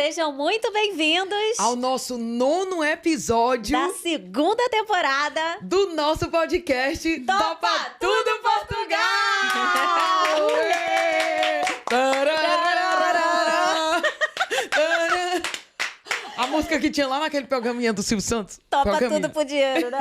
Sejam muito bem-vindos ao nosso 9º episódio da 2ª temporada do nosso podcast Topa Tudo Portugal! A música que tinha lá naquele programinha do Silvio Santos. Topa tudo por dinheiro, né?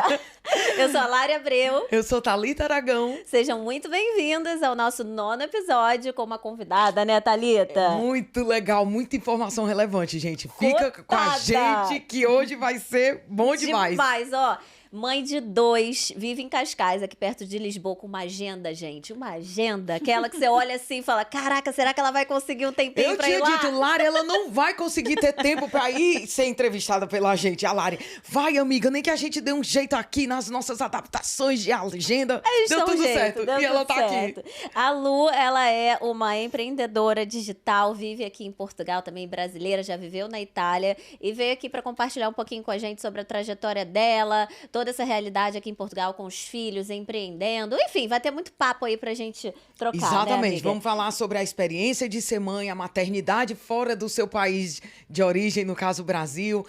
Eu sou a Lari Abreu. Eu sou Thalita Aragão. Sejam muito bem-vindos ao nosso 9º episódio com uma convidada, né, Thalita? Muito legal, muita informação relevante, gente. Fica com a gente que hoje vai ser bom demais. Demais, ó. Mãe de 2, vive em Cascais, aqui perto de Lisboa, com uma agenda, gente. Uma agenda, aquela que você olha assim e fala, caraca, será que ela vai conseguir um tempinho pra ir lá? Eu tinha dito, Lari, ela não vai conseguir ter tempo pra ir ser entrevistada pela gente. A Lari, vai, amiga, nem que a gente dê um jeito aqui nas nossas adaptações de agenda. Deu tudo certo. E ela tá aqui. A Lu, ela é uma empreendedora digital, vive aqui em Portugal, também brasileira, já viveu na Itália e veio aqui pra compartilhar um pouquinho com a gente sobre a trajetória dela, toda essa realidade aqui em Portugal com os filhos, empreendendo. Enfim, vai ter muito papo aí pra gente trocar, Exatamente. Né, vamos falar sobre a experiência de ser mãe, a maternidade fora do seu país de origem, no caso Brasil,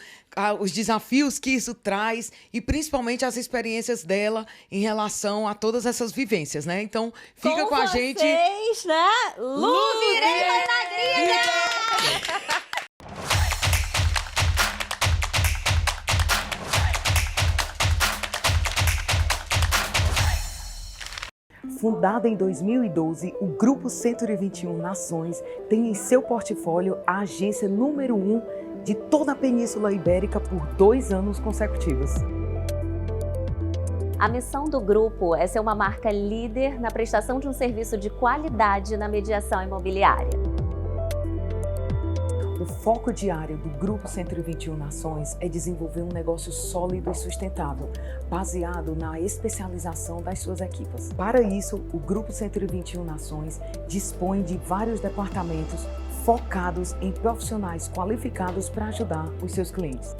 os desafios que isso traz e principalmente as experiências dela em relação a todas essas vivências, né? Então, fica com a gente. Vocês, né? Lu Virei Mãe na Gringa! Fundada em 2012, o Grupo 121 Nações tem em seu portfólio a agência número 1 de toda a Península Ibérica por 2 anos consecutivos. A missão do grupo é ser uma marca líder na prestação de um serviço de qualidade na mediação imobiliária. O foco diário do Grupo 121 Nações é desenvolver um negócio sólido e sustentável, baseado na especialização das suas equipas. Para isso, o Grupo 121 Nações dispõe de vários departamentos focados em profissionais qualificados para ajudar os seus clientes.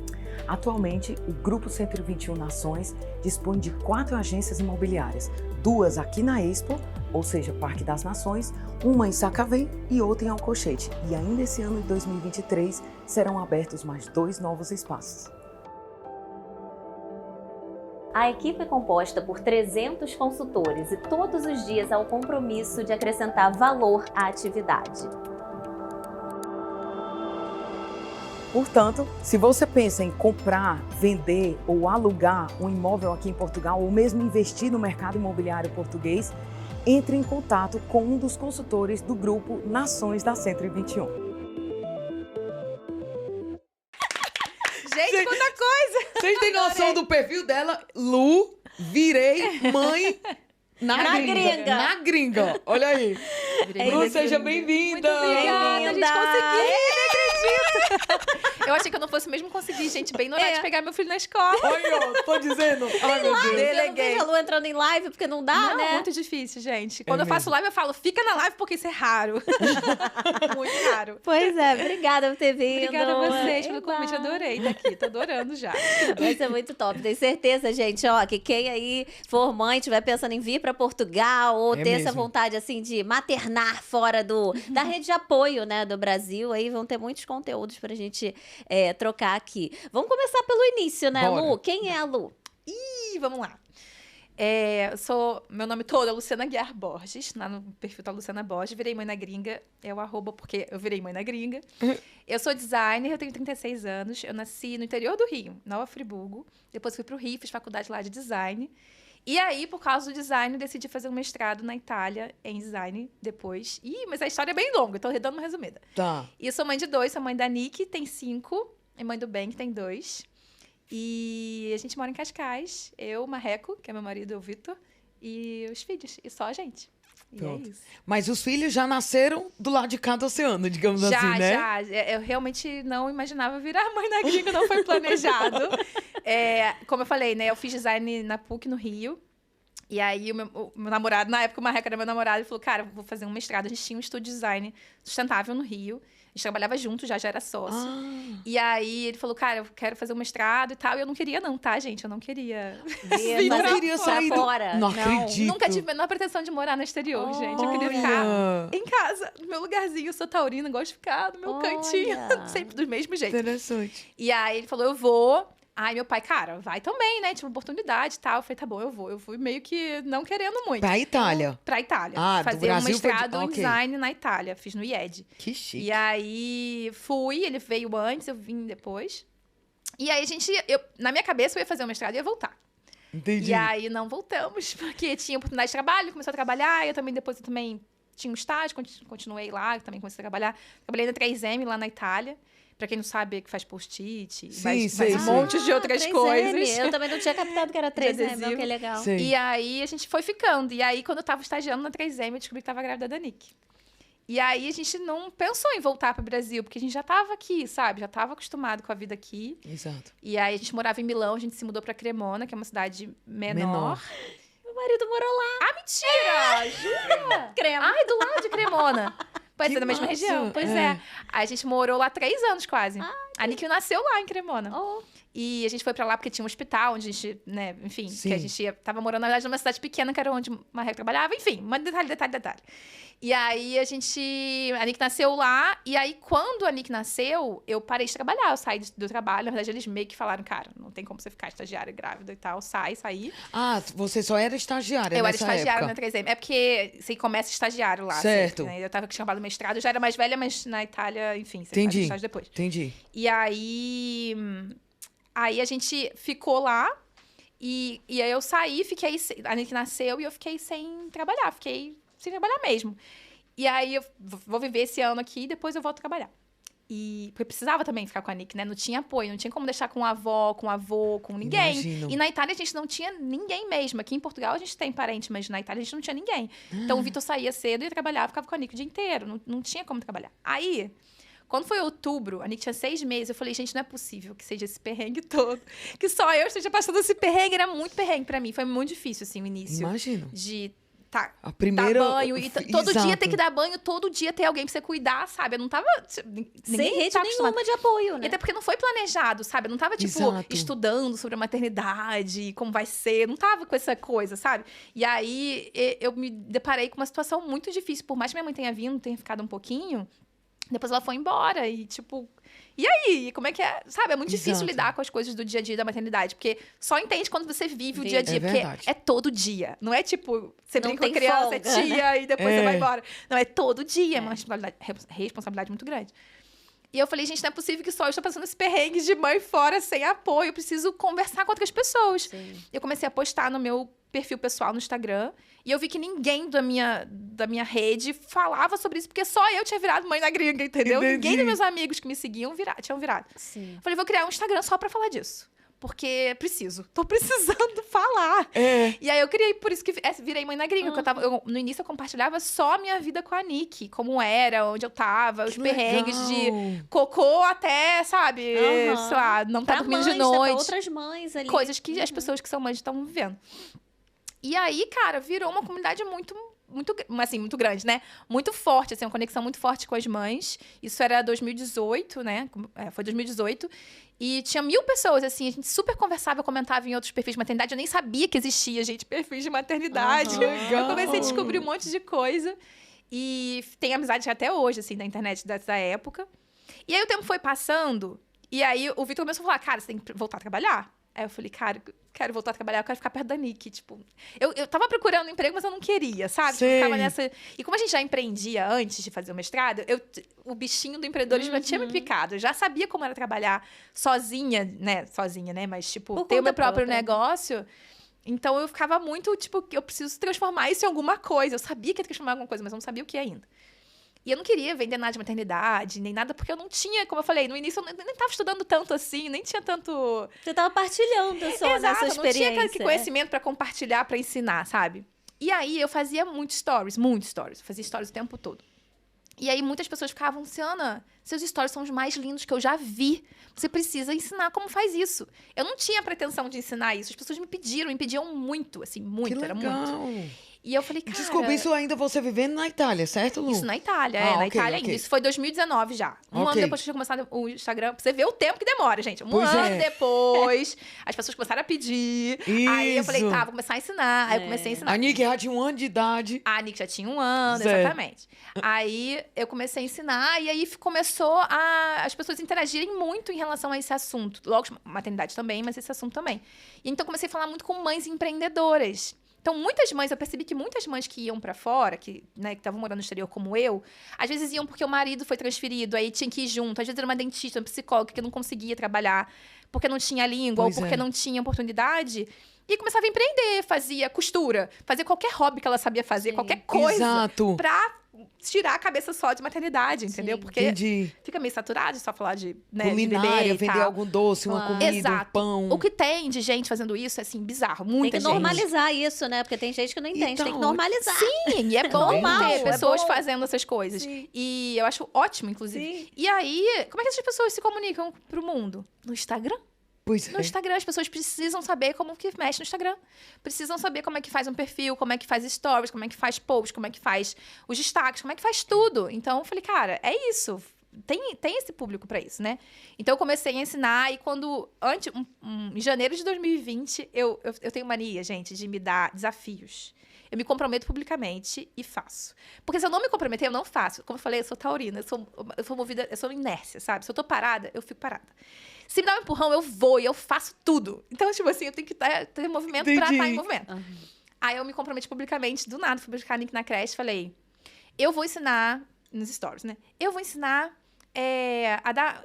Atualmente, o Grupo 121 Nações dispõe de 4 agências imobiliárias, 2 aqui na Expo, ou seja, Parque das Nações, uma em Sacavém e outra em Alcochete. E ainda esse ano de 2023 serão abertos mais 2 novos espaços. A equipe é composta por 300 consultores e todos os dias há o compromisso de acrescentar valor à atividade. Portanto, se você pensa em comprar, vender ou alugar um imóvel aqui em Portugal ou mesmo investir no mercado imobiliário português, entre em contato com um dos consultores do grupo Nações da 121. Gente, quanta coisa! Vocês têm noção do perfil dela? Lu, virei mãe na gringa. Na gringa. Olha aí. Lu, seja bem-vinda. Muito obrigada, a gente Bem-vinda. conseguiu, não acredito. Eu achei que eu não fosse mesmo conseguir, gente, bem no horário de pegar meu filho na escola. Olha, ó, tô dizendo. Ai, meu Deus. Eu não Deleguei. vejo a Lu entrando em live porque não dá, Não, né? muito difícil, gente. Quando eu mesmo. faço live, eu falo, fica na live porque isso é raro. Muito raro. Pois é, obrigada por ter vindo. Obrigada a vocês pelo Eba. convite, adorei estar aqui, tô adorando já. Vai ser muito top. Tenho certeza, gente, ó, que quem aí for mãe, estiver pensando em vir para Portugal ou É ter essa mesmo. vontade, assim, de maternar fora da rede de apoio, né, do Brasil, aí vão ter muitos conteúdos pra gente trocar aqui. Vamos começar pelo início, né, Bora. Lu? Quem é a Lu? Ih, vamos lá. Meu nome todo é Luciana Guiar Borges, lá no perfil da Luciana Borges. Virei mãe na gringa, é o arroba porque eu virei mãe na gringa. Eu sou designer, eu tenho 36 anos. Eu nasci no interior do Rio, Nova Friburgo. Depois fui pro Rio, fiz faculdade lá de design. E aí, por causa do design, eu decidi fazer um mestrado na Itália em design depois. Mas a história é bem longa, então dando uma resumida. Tá. E eu sou mãe de 2, sou mãe da Nick, tem 5, e mãe do Ben, que tem 2. E a gente mora em Cascais, eu, Marreco, que é meu marido, o Vitor, e os filhos, e só a gente. E Pronto. é isso. Mas os filhos já nasceram do lado de cada oceano, digamos assim, né? Já. Eu realmente não imaginava virar mãe na gringa, não foi planejado. Como eu falei, né, eu fiz design na PUC, no Rio. E aí, o meu namorado, na época, o Marreco era meu namorado, ele falou, cara, vou fazer um mestrado. A gente tinha um estúdio de design sustentável no Rio. A gente trabalhava junto, já era sócio. Ah, E aí ele falou, cara, eu quero fazer um mestrado e tal. E eu não queria não, tá, gente? Eu não queria. Vir não fazer queria pra sair do- fora. Não acredito. Nunca tive a menor pretensão de morar no exterior, gente. Eu queria ficar Olha, em casa, no meu lugarzinho. Eu sou taurina, gosto de ficar no meu Olha. cantinho, sempre do mesmo jeito. interessante. E aí ele falou, eu vou. Aí meu pai, cara, vai também, né? Tipo, oportunidade e tal. Eu falei, tá bom, eu vou. Eu fui meio que não querendo muito. Pra Itália. Pra Itália. Ah, do fazer um Brasil foi de- mestrado em ok. design na Itália. Fiz no IED. Que chique. E aí fui, ele veio antes, eu vim depois. E aí a gente, na minha cabeça eu ia fazer o mestrado e ia voltar. Entendi. E aí não voltamos, porque tinha oportunidade de trabalho, começou a trabalhar, eu também tinha um estágio, continuei lá, eu também comecei a trabalhar. Trabalhei na 3M lá na Itália. Pra quem não sabe, que faz post-it, Sim, faz sei, um sei. monte de outras 3M. coisas. Eu também não tinha captado que era 3M, adesivo. que legal. Sei. E aí a gente foi ficando. E aí, quando eu tava estagiando na 3M, eu descobri que tava grávida da Nick. E aí a gente não pensou em voltar pro Brasil, porque a gente já tava aqui, sabe? Já tava acostumado com a vida aqui. Exato. E aí a gente morava em Milão, a gente se mudou pra Cremona, que é uma cidade menor. Menor. Meu marido morou lá. Ah, mentira! Jura? Crema. Ai, do lado de Cremona. Pode Que ser da mesma massa, região. Pois é. é. Aí a gente morou lá 3 anos quase. A Nick nasceu lá em Cremona. Oh, E a gente foi pra lá porque tinha um hospital onde a gente, né, enfim, Sim. que a gente tava morando, na verdade, numa cidade pequena, que era onde Marreco trabalhava. Enfim, um detalhe. E aí a Nick nasceu lá, e aí quando a Nick nasceu, eu parei de trabalhar, eu saí do trabalho. Na verdade, eles meio que falaram, cara, não tem como você ficar estagiária grávida e tal, saí. Ah, você só era estagiária Eu era nessa estagiária época. na 3M. É porque você começa estagiário lá. Certo. Sempre, né? Eu tinha acabado o mestrado, eu já era mais velha, mas na Itália, enfim, você faz Entendi. estágio depois. Entendi. E aí a gente ficou lá, e aí eu saí, a Nick nasceu e eu fiquei sem trabalhar, sem trabalhar mesmo. E aí eu vou viver esse ano aqui e depois eu volto a trabalhar. E porque precisava também ficar com a Nick, né? Não tinha apoio, não tinha como deixar com a avó, com o avô, com ninguém. Imagino. E na Itália a gente não tinha ninguém mesmo. Aqui em Portugal a gente tem parente, mas na Itália a gente não tinha ninguém. Então o Vitor saía cedo e trabalhava, ficava com a Nick o dia inteiro. Não tinha como trabalhar. Aí, quando foi outubro, a Nick tinha 6 meses, eu falei, gente, não é possível que seja esse perrengue todo. Que só eu esteja passando esse perrengue. Era muito perrengue pra mim. Foi muito difícil, assim, o início. Imagino. De A primeira... dar banho. E todo dia Exato. ter que dar banho, todo dia ter alguém pra você cuidar, sabe? Eu não tava... sem rede tá acostumado. nenhuma de apoio, E né? até porque não foi planejado, sabe? Eu não tava, tipo, Exato. estudando sobre a maternidade, como vai ser. Não tava com essa coisa, sabe? E aí, eu me deparei com uma situação muito difícil. Por mais que minha mãe tenha vindo, tenha ficado um pouquinho, depois ela foi embora. E, tipo... E aí? Como é que é? Sabe? É muito difícil Exato. lidar com as coisas do dia a dia da maternidade. Porque só entende quando você vive o dia a dia. É porque verdade. é todo dia. Não é, tipo, você Não brinca com a tem criança, folga, é tia, e depois você vai embora. Não, é todo dia. É uma responsabilidade muito grande. E eu falei, gente, não é possível que só eu estou passando esse perrengue de mãe fora, sem apoio. Eu preciso conversar com outras pessoas. Sim. Eu comecei a postar no meu perfil pessoal no Instagram. E eu vi que ninguém da minha rede falava sobre isso, porque só eu tinha virado mãe na gringa, entendeu? Entendi. Ninguém dos meus amigos que me seguiam tinham virado. Sim. Eu falei, vou criar um Instagram só pra falar disso. Porque tô precisando falar. É. E aí eu criei, por isso que virei mãe na gringa. Que no início eu compartilhava só a minha vida com a Nick. Como era, onde eu tava, os Que perrengues legal. de cocô até, sabe? Aham. Sei lá, não tá Pra dormindo mães, de né? Pra noite. outras mães ali. Coisas que as pessoas que são mães estão vivendo. E aí, cara, virou uma comunidade muito grande, né? Muito forte, assim, uma conexão muito forte com as mães. Isso era 2018, né? Foi 2018. E tinha 1000 pessoas, assim, a gente super conversava, comentava em outros perfis de maternidade. Eu nem sabia que existia, gente, perfis de maternidade. Aham. Legal. Eu comecei a descobrir um monte de coisa. E tem amizade até hoje, assim, na internet dessa época. E aí o tempo foi passando, e aí o Vitor começou a falar, cara, você tem que voltar a trabalhar? Aí eu falei, cara, quero voltar a trabalhar, eu quero ficar perto da Nick, tipo... Eu tava procurando um emprego, mas eu não queria, sabe? Sei. Eu ficava nessa... E como a gente já empreendia antes de fazer o mestrado, o bichinho do empreendedorismo já tinha me picado. Eu já sabia como era trabalhar sozinha, né? Mas, tipo, Por ter o conta meu próprio própria. negócio... Então, eu ficava muito, tipo, eu preciso transformar isso em alguma coisa. Eu sabia que ia transformar em alguma coisa, mas eu não sabia o que ainda. E eu não queria vender nada de maternidade, nem nada, porque eu não tinha, como eu falei, no início eu nem tava estudando tanto assim, nem tinha tanto... Você tava partilhando só Exato, nessa não tinha experiência. aquele conhecimento pra compartilhar, pra ensinar, sabe? E aí, eu fazia muito stories. Eu fazia stories o tempo todo. E aí, muitas pessoas ficavam, Luciana, seus stories são os mais lindos que eu já vi. Você precisa ensinar como faz isso. Eu não tinha pretensão de ensinar isso. As pessoas me pediam muito, assim, muito, Que era legal. muito. E eu falei, cara... Desculpa, isso ainda você vivendo na Itália, certo, Lu? Isso na Itália, Ah, na ok, Itália ainda. ok. Isso foi 2019 já. Um ano Ok. depois que eu tinha começado o Instagram. Pra você ver o tempo que demora, gente. Um Pois ano é. depois, as pessoas começaram a pedir. Aí eu falei, Isso. tá, vou começar a ensinar. Aí eu comecei a ensinar. A Nick já tinha 1 ano de idade. A Nick já tinha 1 ano, Certo. exatamente. Aí eu comecei a ensinar e aí começou as pessoas interagirem muito em relação a esse assunto. Logo, maternidade também, mas esse assunto também. E então comecei a falar muito com mães empreendedoras. Então, muitas mães, eu percebi que muitas mães que iam pra fora, que estavam morando no exterior como eu, às vezes iam porque o marido foi transferido, aí tinha que ir junto. Às vezes era uma dentista, uma psicóloga que não conseguia trabalhar porque não tinha língua Pois ou porque é. não tinha oportunidade. E começava a empreender, fazia costura, fazia qualquer hobby que ela sabia fazer, Sim. qualquer coisa Exato. pra tirar a cabeça só de maternidade, entendeu? Sim. Porque Entendi. fica meio saturado de só falar de, né, de Culinária, bebê e vender tal. algum doce, uma Claro. comida, Exato. um pão. O que tem de gente fazendo isso é, assim, bizarro. Tem Muita que gente. normalizar isso, né? Porque tem gente que não entende. Então, tem que normalizar. Sim, e é bom normal, ter é pessoas bom. fazendo essas coisas. Sim. E eu acho ótimo, inclusive. Sim. E aí, como é que essas pessoas se comunicam pro mundo? No Instagram? Pois No é. Instagram, as pessoas precisam saber como que mexe no Instagram. Precisam saber como é que faz um perfil, como é que faz stories, como é que faz posts, como é que faz os destaques, como é que faz tudo. Então, eu falei, cara, é isso. Tem esse público pra isso, né? Então, eu comecei a ensinar e quando... em janeiro de 2020, eu tenho mania, gente, de me dar desafios. Eu me comprometo publicamente e faço. Porque se eu não me comprometer, eu não faço. Como eu falei, eu sou taurina, eu sou movida, eu sou inércia, sabe? Se eu tô parada, eu fico parada. Se me dá um empurrão, eu vou e eu faço tudo. Então, tipo assim, eu tenho que ter movimento pra Entendi. estar em movimento. Aí eu me comprometi publicamente, do nada, fui buscar a Nick na creche, falei, eu vou ensinar, nos stories, né? Eu vou ensinar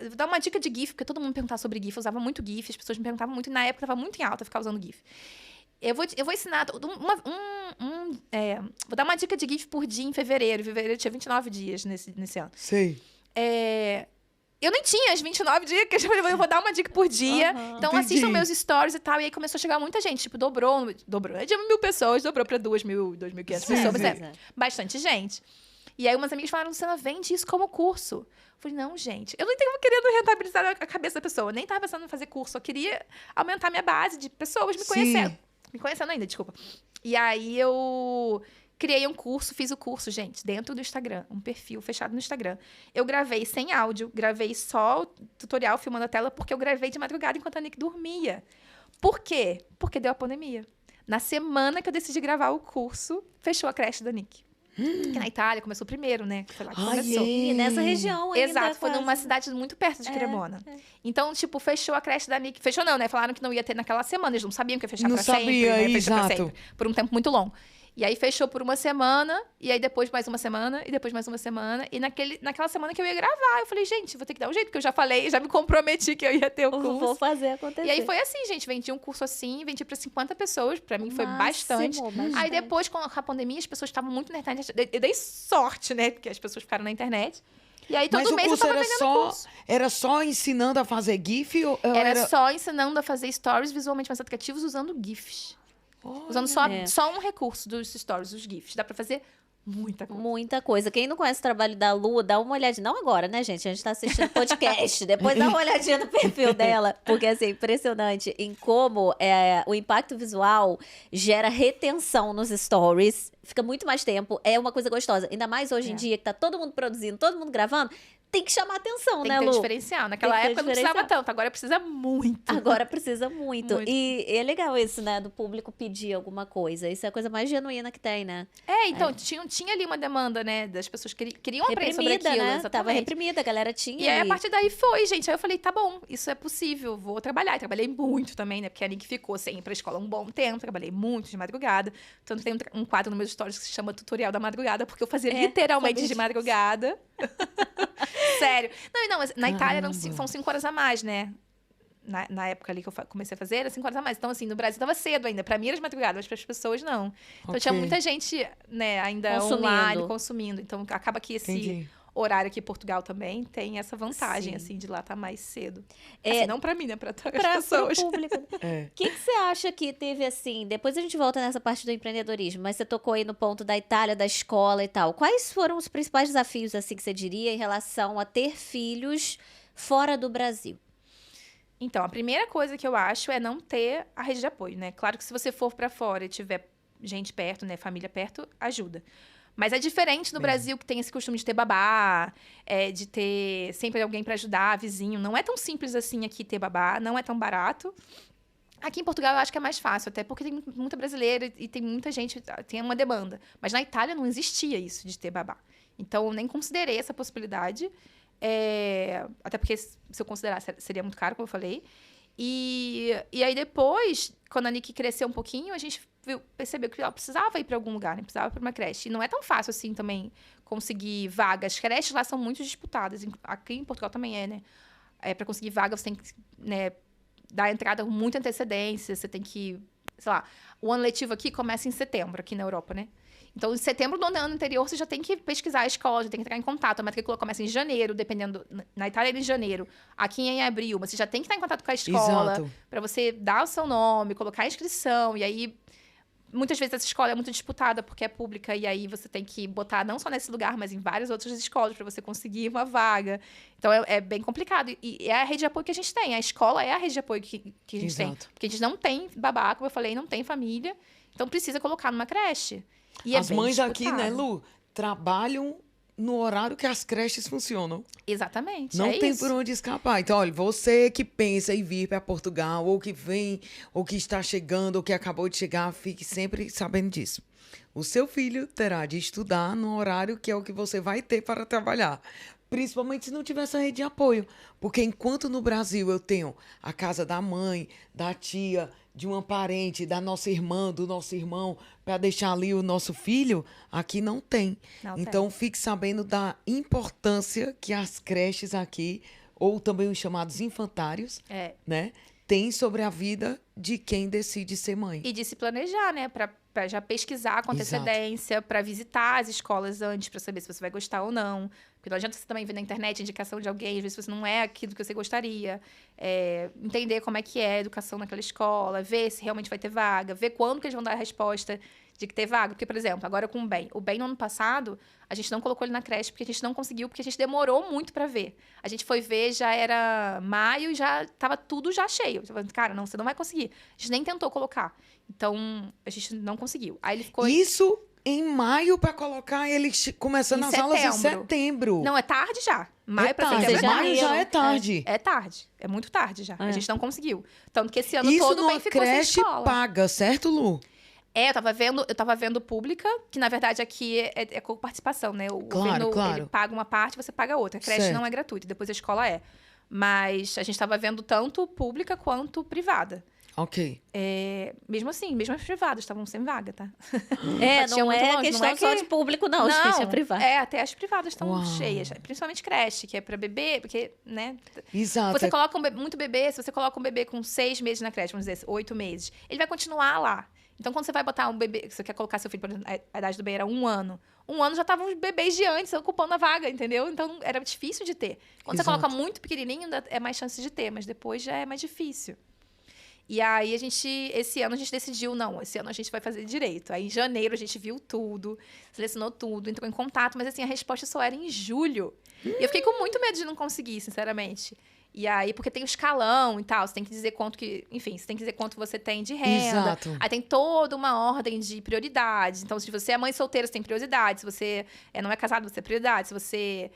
vou dar uma dica de GIF, porque todo mundo me perguntava sobre GIF, eu usava muito GIF, as pessoas me perguntavam muito, e na época tava muito em alta ficar usando GIF. Eu vou ensinar vou dar uma dica de GIF por dia em fevereiro. Em fevereiro tinha 29 dias nesse ano. Sei. Eu nem tinha as 29 dicas, eu vou dar uma dica por dia. Aham. Então, Entendi. assistam meus stories e tal. E aí começou a chegar muita gente. Tipo, dobrou de 1.000 pessoas, dobrou pra 2.000, 2.500 Sim, pessoas. sim. Mas é bastante gente. E aí, umas amigas falaram, Luciana, vende isso como curso. Eu falei, não, gente. Eu não estava querendo rentabilizar a cabeça da pessoa. Eu nem estava pensando em fazer curso. Eu queria aumentar minha base de pessoas me Sim. conhecendo. Me conhecendo ainda, desculpa. E aí, eu criei um curso, fiz o curso, gente, dentro do Instagram. Um perfil fechado no Instagram. Eu gravei sem áudio. Gravei só o tutorial filmando a tela, porque eu gravei de madrugada enquanto a Nick dormia. Por quê? Porque deu a pandemia. Na semana que eu decidi gravar o curso, fechou a creche da Nick. Que na Itália começou primeiro, né? Foi lá que Ai, começou. é. E nessa região ainda. Exato, foi numa quase. cidade muito perto de Cremona. Então, tipo, fechou a creche da Nick. Fechou não, né? Falaram que não ia ter naquela semana. Eles não sabiam que ia fechar Não pra sempre. sabia, Né? Fechou pra exato. sempre. Por um tempo muito longo. E aí fechou por uma semana, e aí depois mais uma semana, e depois mais uma semana. E naquela semana que eu ia gravar, eu falei, gente, vou ter que dar um jeito, porque eu já falei, já me comprometi que eu ia ter o curso. Vou fazer acontecer. E aí foi assim, gente, vendi um curso assim, vendi pra 50 pessoas, pra mim foi Máximo, bastante. Aí depois, com a pandemia, as pessoas estavam muito na internet. Eu dei sorte, né? Porque as pessoas ficaram na internet. E aí, todo Mas o mês eu curso tava era vendendo curso. era só ensinando a fazer GIF? Ou Era só ensinando a fazer stories visualmente mais atrativos usando GIFs. Usando só um recurso dos stories, os GIFs. Dá pra fazer muita coisa. Muita coisa. Quem não conhece o trabalho da Lu, dá uma olhadinha. Não agora, né, gente? A gente tá assistindo podcast. Depois dá uma olhadinha no perfil dela. Porque, assim, é impressionante em como o impacto visual gera retenção nos stories. Fica muito mais tempo. É uma coisa gostosa. Ainda mais hoje em dia, que tá todo mundo produzindo, todo mundo gravando. Tem que chamar atenção, Tem né, que ter Lu? diferencial. Naquela Tem que ter época não precisava diferencial. tanto, agora precisa muito. Agora precisa muito. Muito. E é legal isso, né? Do público pedir alguma coisa. Isso é a coisa mais genuína que tem, né? Então, tinha ali uma demanda, né? Das pessoas que queriam aprender sobre Reprimida, aquilo. né? Tava Exatamente. reprimida, a galera tinha. E aí, a ali. partir daí foi, gente. Aí eu falei, tá bom, isso é possível, vou trabalhar. E trabalhei muito também, né? Porque a Nick ficou sem ir pra escola um bom tempo. Trabalhei muito de madrugada. Tanto tem um quadro no meus stories que se chama Tutorial da Madrugada, porque eu fazia literalmente sabia de disso. madrugada. Sério. Não, mas na Itália Caramba. são 5 horas a mais, né? Na época ali que eu comecei a fazer, era 5 horas a mais. Então, assim, no Brasil tava cedo ainda. Pra mim era de madrugada, mas pras pessoas não. Então, tinha Ok. muita gente, né, ainda Consumindo. online, consumindo. Então, acaba que esse Entendi. horário aqui em Portugal também tem essa vantagem, Sim. assim, de lá estar mais cedo. É, Assim, não pra mim, né? Pra as Pro pessoas. público. É. O que você acha que teve assim? Depois a gente volta nessa parte do empreendedorismo, mas você tocou aí no ponto da Itália, da escola e tal. Quais foram os principais desafios, assim, que você diria em relação a ter filhos fora do Brasil? Então, a primeira coisa que eu acho é não ter a rede de apoio, né? Claro que se você for pra fora e tiver gente perto, né? Família perto, ajuda. Mas é diferente no Mesmo. Brasil, que tem esse costume de ter babá, de ter sempre alguém para ajudar, vizinho. Não é tão simples assim aqui ter babá, não é tão barato. Aqui em Portugal eu acho que é mais fácil, até porque tem muita brasileira e tem muita gente, tem uma demanda. Mas na Itália não existia isso de ter babá. Então eu nem considerei essa possibilidade. Até porque se eu considerar seria muito caro, como eu falei. E aí depois, quando a Nick cresceu um pouquinho, a gente percebeu que ela precisava ir para algum lugar, né? Precisava ir para uma creche. E não é tão fácil assim também conseguir vagas. As creches lá são muito disputadas. Aqui em Portugal também né? Para conseguir vaga, você tem que, né, dar entrada com muita antecedência. Você tem que, sei lá, o ano letivo aqui começa em setembro, aqui na Europa, né? Então, em setembro do ano anterior, você já tem que pesquisar a escola, já tem que entrar em contato. A matrícula começa em janeiro, dependendo. Na Itália é em janeiro, aqui é em abril. Mas você já tem que estar em contato com a escola para você dar o seu nome, colocar a inscrição. E aí, muitas vezes essa escola é muito disputada porque é pública. E aí você tem que botar não só nesse lugar, mas em várias outras escolas para você conseguir uma vaga. Então, é bem complicado. E é a rede de apoio que a gente tem. A escola é a rede de apoio que a gente tem. Porque a gente não tem babá, como eu falei, não tem família. Então, precisa colocar numa creche. E as mães disputado. aqui, né, Lu, trabalham no horário que as creches funcionam. Exatamente. Não tem isso. por onde escapar. Então, olha, você que pensa em vir para Portugal, ou que vem, ou que está chegando, ou que acabou de chegar, fique sempre sabendo disso. O seu filho terá de estudar no horário que é o que você vai ter para trabalhar. Principalmente se não tiver essa rede de apoio. Porque enquanto no Brasil eu tenho a casa da mãe, da tia, de uma parente, da nossa irmã, do nosso irmão, para deixar ali o nosso filho, aqui não tem. Então, fique sabendo da importância que as creches aqui, ou também os chamados infantários, né, têm sobre a vida de quem decide ser mãe. E de se planejar, né? Pra já pesquisar com antecedência, para visitar as escolas antes, para saber se você vai gostar ou não. Porque não adianta você também ver na internet a indicação de alguém, às vezes você não é aquilo que você gostaria. Entender como é que é a educação naquela escola, ver se realmente vai ter vaga, ver quando que eles vão dar a resposta de que ter vaga. Porque, por exemplo, agora com o Ben. O Ben, no ano passado, a gente não colocou ele na creche porque a gente não conseguiu, porque a gente demorou muito para ver. A gente foi ver, já era maio e já tava tudo já cheio. Cara, não, você não vai conseguir. A gente nem tentou colocar. Então, a gente não conseguiu. Aí ele ficou... Isso em maio para colocar ele começando as aulas em setembro. Não, é tarde já. Maio para tarde. setembro é Maio já é tarde. É tarde. É muito tarde já. A gente não conseguiu. Tanto que esse ano todo bem ficou sem escola. Isso paga, certo, Lu? Eu tava vendo pública, que na verdade aqui é com participação, né? O governo, ele paga uma parte, você paga outra. A creche não é gratuita, depois a escola é. Mas a gente tava vendo tanto pública quanto privada. Ok. Mesmo assim, mesmo as privadas estavam sem vaga, tá? Não é questão só de público, não, gente, é privado. Até as privadas estão cheias. Principalmente creche, que é pra bebê, porque, né? Exato. Você coloca muito bebê, se você coloca um bebê com 6 meses na creche, vamos dizer, 8 meses, ele vai continuar lá. Então, quando você vai botar um bebê, você quer colocar seu filho, por exemplo, a idade do bebê era 1 ano. 1 ano já estavam os bebês de antes ocupando a vaga, entendeu? Então, era difícil de ter. Quando você coloca muito pequenininho, ainda é mais chance de ter, mas depois já é mais difícil. E aí, esse ano a gente decidiu, não, esse ano a gente vai fazer direito. Aí, em janeiro, a gente viu tudo, selecionou tudo, entrou em contato, mas assim, a resposta só era em julho. E eu fiquei com muito medo de não conseguir, sinceramente. E aí, porque tem o escalão e tal, você tem que dizer quanto que... Enfim, você tem que dizer quanto você tem de renda. Exato. Aí tem toda uma ordem de prioridades. Então, se você é mãe solteira, você tem prioridade. Se você não é casado, você é prioridade. Se você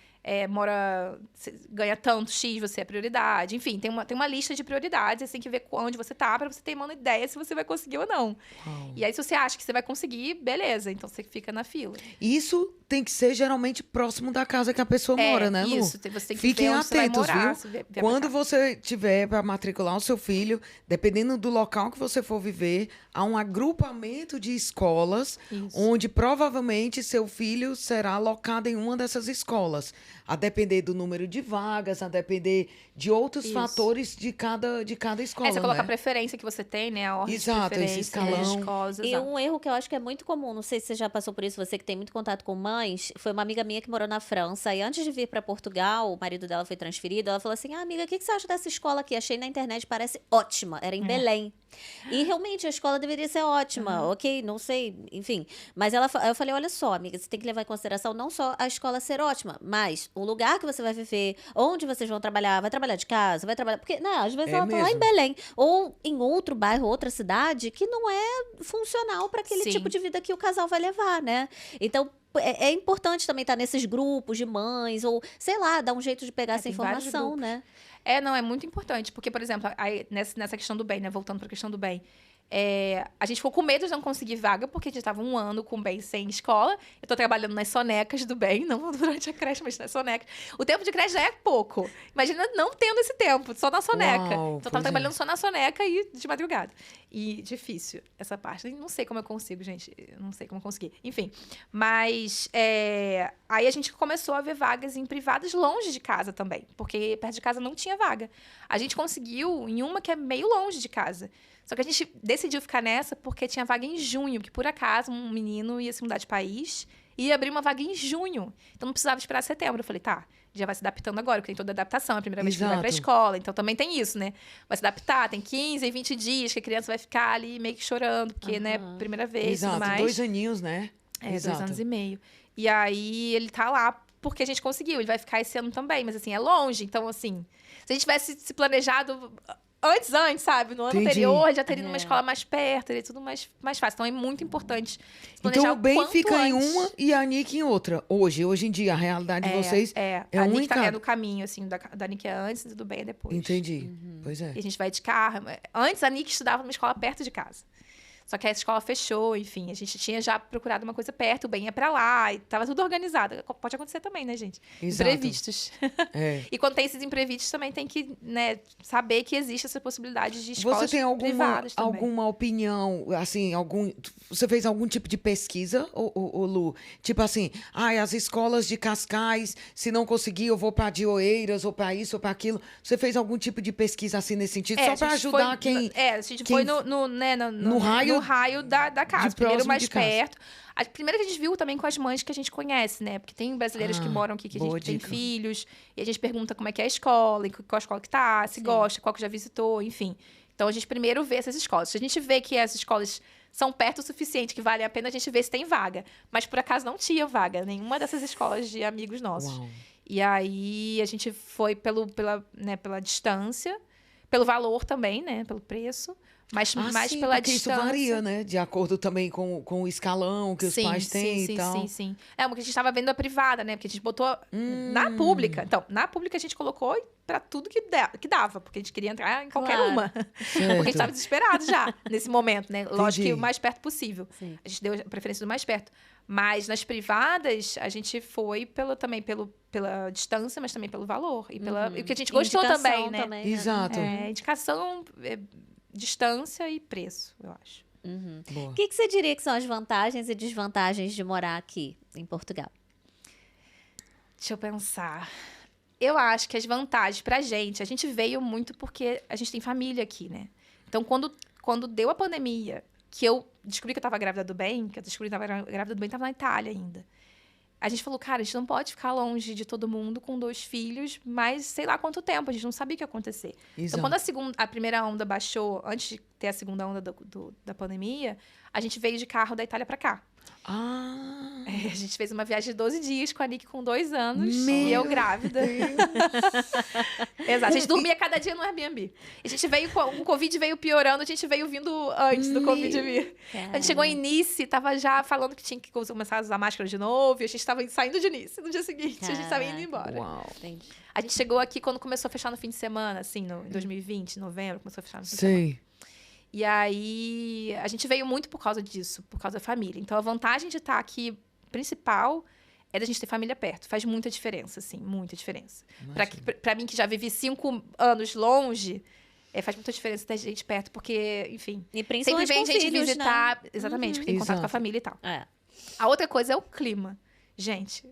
ganha tanto X, você é prioridade. Enfim, tem uma lista de prioridades. Você tem que ver onde você tá pra você ter uma ideia se você vai conseguir ou não. Uau. E aí, se você acha que você vai conseguir, beleza. Então, você fica na fila. Isso tem que ser geralmente próximo da casa que a pessoa mora, né, Lu? Isso, você tem que Fiquem ver onde atentos, você vai morar, viu? Quando você tiver para matricular o seu filho, dependendo do local que você for viver, há um agrupamento de escolas, onde provavelmente seu filho será alocado em uma dessas escolas. A depender do número de vagas, a depender de outros fatores de cada escola. Você coloca né? a preferência que você tem, né? A ordem Exato, de preferência, esse escalão. escolas, E um erro que eu acho que é muito comum, não sei se você já passou por isso, você que tem muito contato com mães, foi uma amiga minha que morou na França, e antes de vir para Portugal, o marido dela foi transferido, ela falou assim, amiga, amiga, o que você acha dessa escola aqui? Achei na internet, parece ótima. Era em Belém. E realmente a escola deveria ser ótima, ok? Não sei, enfim. Mas eu falei, olha só, amiga, você tem que levar em consideração não só a escola ser ótima, mas o lugar que você vai viver, onde vocês vão trabalhar, vai trabalhar de casa, vai trabalhar... Porque, né, às vezes ela tá lá em mesmo. Belém, ou em outro bairro, outra cidade, que não é funcional para aquele Sim. tipo de vida que o casal vai levar, né? Então, é importante também estar nesses grupos de mães, ou, sei lá, dar um jeito de pegar essa tem vários informação, grupos. né? Não, é muito importante. Porque, por exemplo, aí, nessa questão do bem, né? Voltando pra questão do bem. A gente ficou com medo de não conseguir vaga, porque a gente estava um ano com o bem sem escola. Eu tô trabalhando nas sonecas do bem, não durante a creche, mas nas sonecas. O tempo de creche já é pouco. Imagina não tendo esse tempo, só na soneca. Uau, Então eu tava pois é. trabalhando só na soneca e de madrugada. E difícil essa parte. Não sei como eu consigo, gente. Não sei como eu consegui. Enfim. Mas aí a gente começou a ver vagas em privadas longe de casa também. Porque perto de casa não tinha vaga. A gente conseguiu em uma que é meio longe de casa. Só que a gente decidiu ficar nessa porque tinha vaga em junho, que por acaso um menino ia se mudar de país e ia abrir uma vaga em junho. Então não precisava esperar setembro. Eu falei, tá, já vai se adaptando agora, porque tem toda a adaptação. É a primeira vez que ele vai pra Exato. escola, então também tem isso, né? Vai se adaptar, tem 15, 20 dias que a criança vai ficar ali meio que chorando, porque, né, primeira vez e Exato, tudo mais. 2 aninhos, né? 2 anos e meio. E aí ele tá lá porque a gente conseguiu. Ele vai ficar esse ano também, mas assim, é longe. Então, assim, se a gente tivesse se planejado antes, sabe? No ano Entendi. anterior, já teria numa escola mais perto, teria tudo mais fácil. Então é muito importante se planejar Então o bem quanto fica em antes. uma e a Nick em outra. Hoje em dia, a realidade de vocês é a um Nick em tá cada. no caminho, assim, da Nick é antes e do bem é depois. Entendi. Pois é. E a gente vai de carro. Antes, a Nick estudava numa escola perto de casa. Só que essa escola fechou, enfim. A gente tinha já procurado uma coisa perto, o bem ia pra lá, e tava tudo organizado. Pode acontecer também, né, gente? Exato. Imprevistos. É. E quando tem esses imprevistos, também tem que, né, saber que existe essa possibilidade de escolas Você tem privadas também. alguma opinião, assim, você fez algum tipo de pesquisa, ô, Lu? Tipo assim, as escolas de Cascais, se não conseguir, eu vou para de Oeiras, ou para isso, ou para aquilo. Você fez algum tipo de pesquisa assim nesse sentido? Só a para gente ajudar foi, quem... a gente quem- foi no raio da casa. de Primeiro próximo mais de casa. perto. A primeira que a gente viu também com as mães que a gente conhece, né? Porque tem brasileiros que moram aqui, que a boa gente tem dica. filhos. E a gente pergunta como é que é a escola, em qual escola que tá, se gosta, qual que já visitou, enfim. Então, a gente primeiro vê essas escolas. Se a gente vê que as escolas são perto o suficiente, que vale a pena, a gente vê se tem vaga. Mas, por acaso, não tinha vaga. Nenhuma dessas escolas de amigos nossos. Uau. E aí, a gente foi pela distância, pelo valor também, né? Pelo preço. Mas mais sim, pela porque distância. isso varia, né? De acordo também com o escalão que os pais têm e tal. Sim. Porque a gente estava vendo a privada, né? Porque a gente botou na pública. Então, na pública a gente colocou pra tudo que dava, porque a gente queria entrar em qualquer Claro. uma. Porque a gente estava desesperado já, nesse momento, né? Lógico que o mais perto possível. Sim. A gente deu a preferência do mais perto. Mas nas privadas, a gente foi pela distância, mas também pelo valor. E o que a gente gostou Indicação também, né? Exato. Indicação, distância e preço, eu acho. Boa. O que você diria que são as vantagens e desvantagens de morar aqui em Portugal? Deixa eu pensar. Eu acho que as vantagens pra gente, a gente veio muito porque a gente tem família aqui, né? Então, quando deu a pandemia, que eu descobri que eu tava grávida do bem, tava na Itália ainda. A gente falou, cara, a gente não pode ficar longe de todo mundo com 2 filhos, mas sei lá quanto tempo, a gente não sabia o que ia acontecer. Exato. Então, quando a primeira onda baixou, antes de ter a segunda onda da pandemia, a gente veio de carro da Itália pra cá. A gente fez uma viagem de 12 dias com a Nick com 2 anos e eu grávida. Exato. A gente dormia cada dia no Airbnb. A gente veio, o Covid veio piorando, a gente veio vindo antes do Covid vir. A gente chegou em Nice, tava já falando que tinha que começar a usar máscara de novo, e a gente tava saindo de Nice no dia seguinte, a gente tava indo embora. Uau. Entendi. A gente chegou aqui quando começou a fechar no fim de semana, assim, em 2020, em novembro, começou a fechar no fim de semana. Sei. E aí, a gente veio muito por causa disso, por causa da família. Então, a vantagem de estar aqui, principal, é da gente ter família perto. Faz muita diferença, assim, muita diferença. Pra mim, que já vivi 5 anos longe, faz muita diferença ter gente perto, porque, enfim... E Sempre principalmente vem com gente filhos, visitar, exatamente, porque tem contato com a Exato. família e tal. né? A outra coisa é o clima. Gente,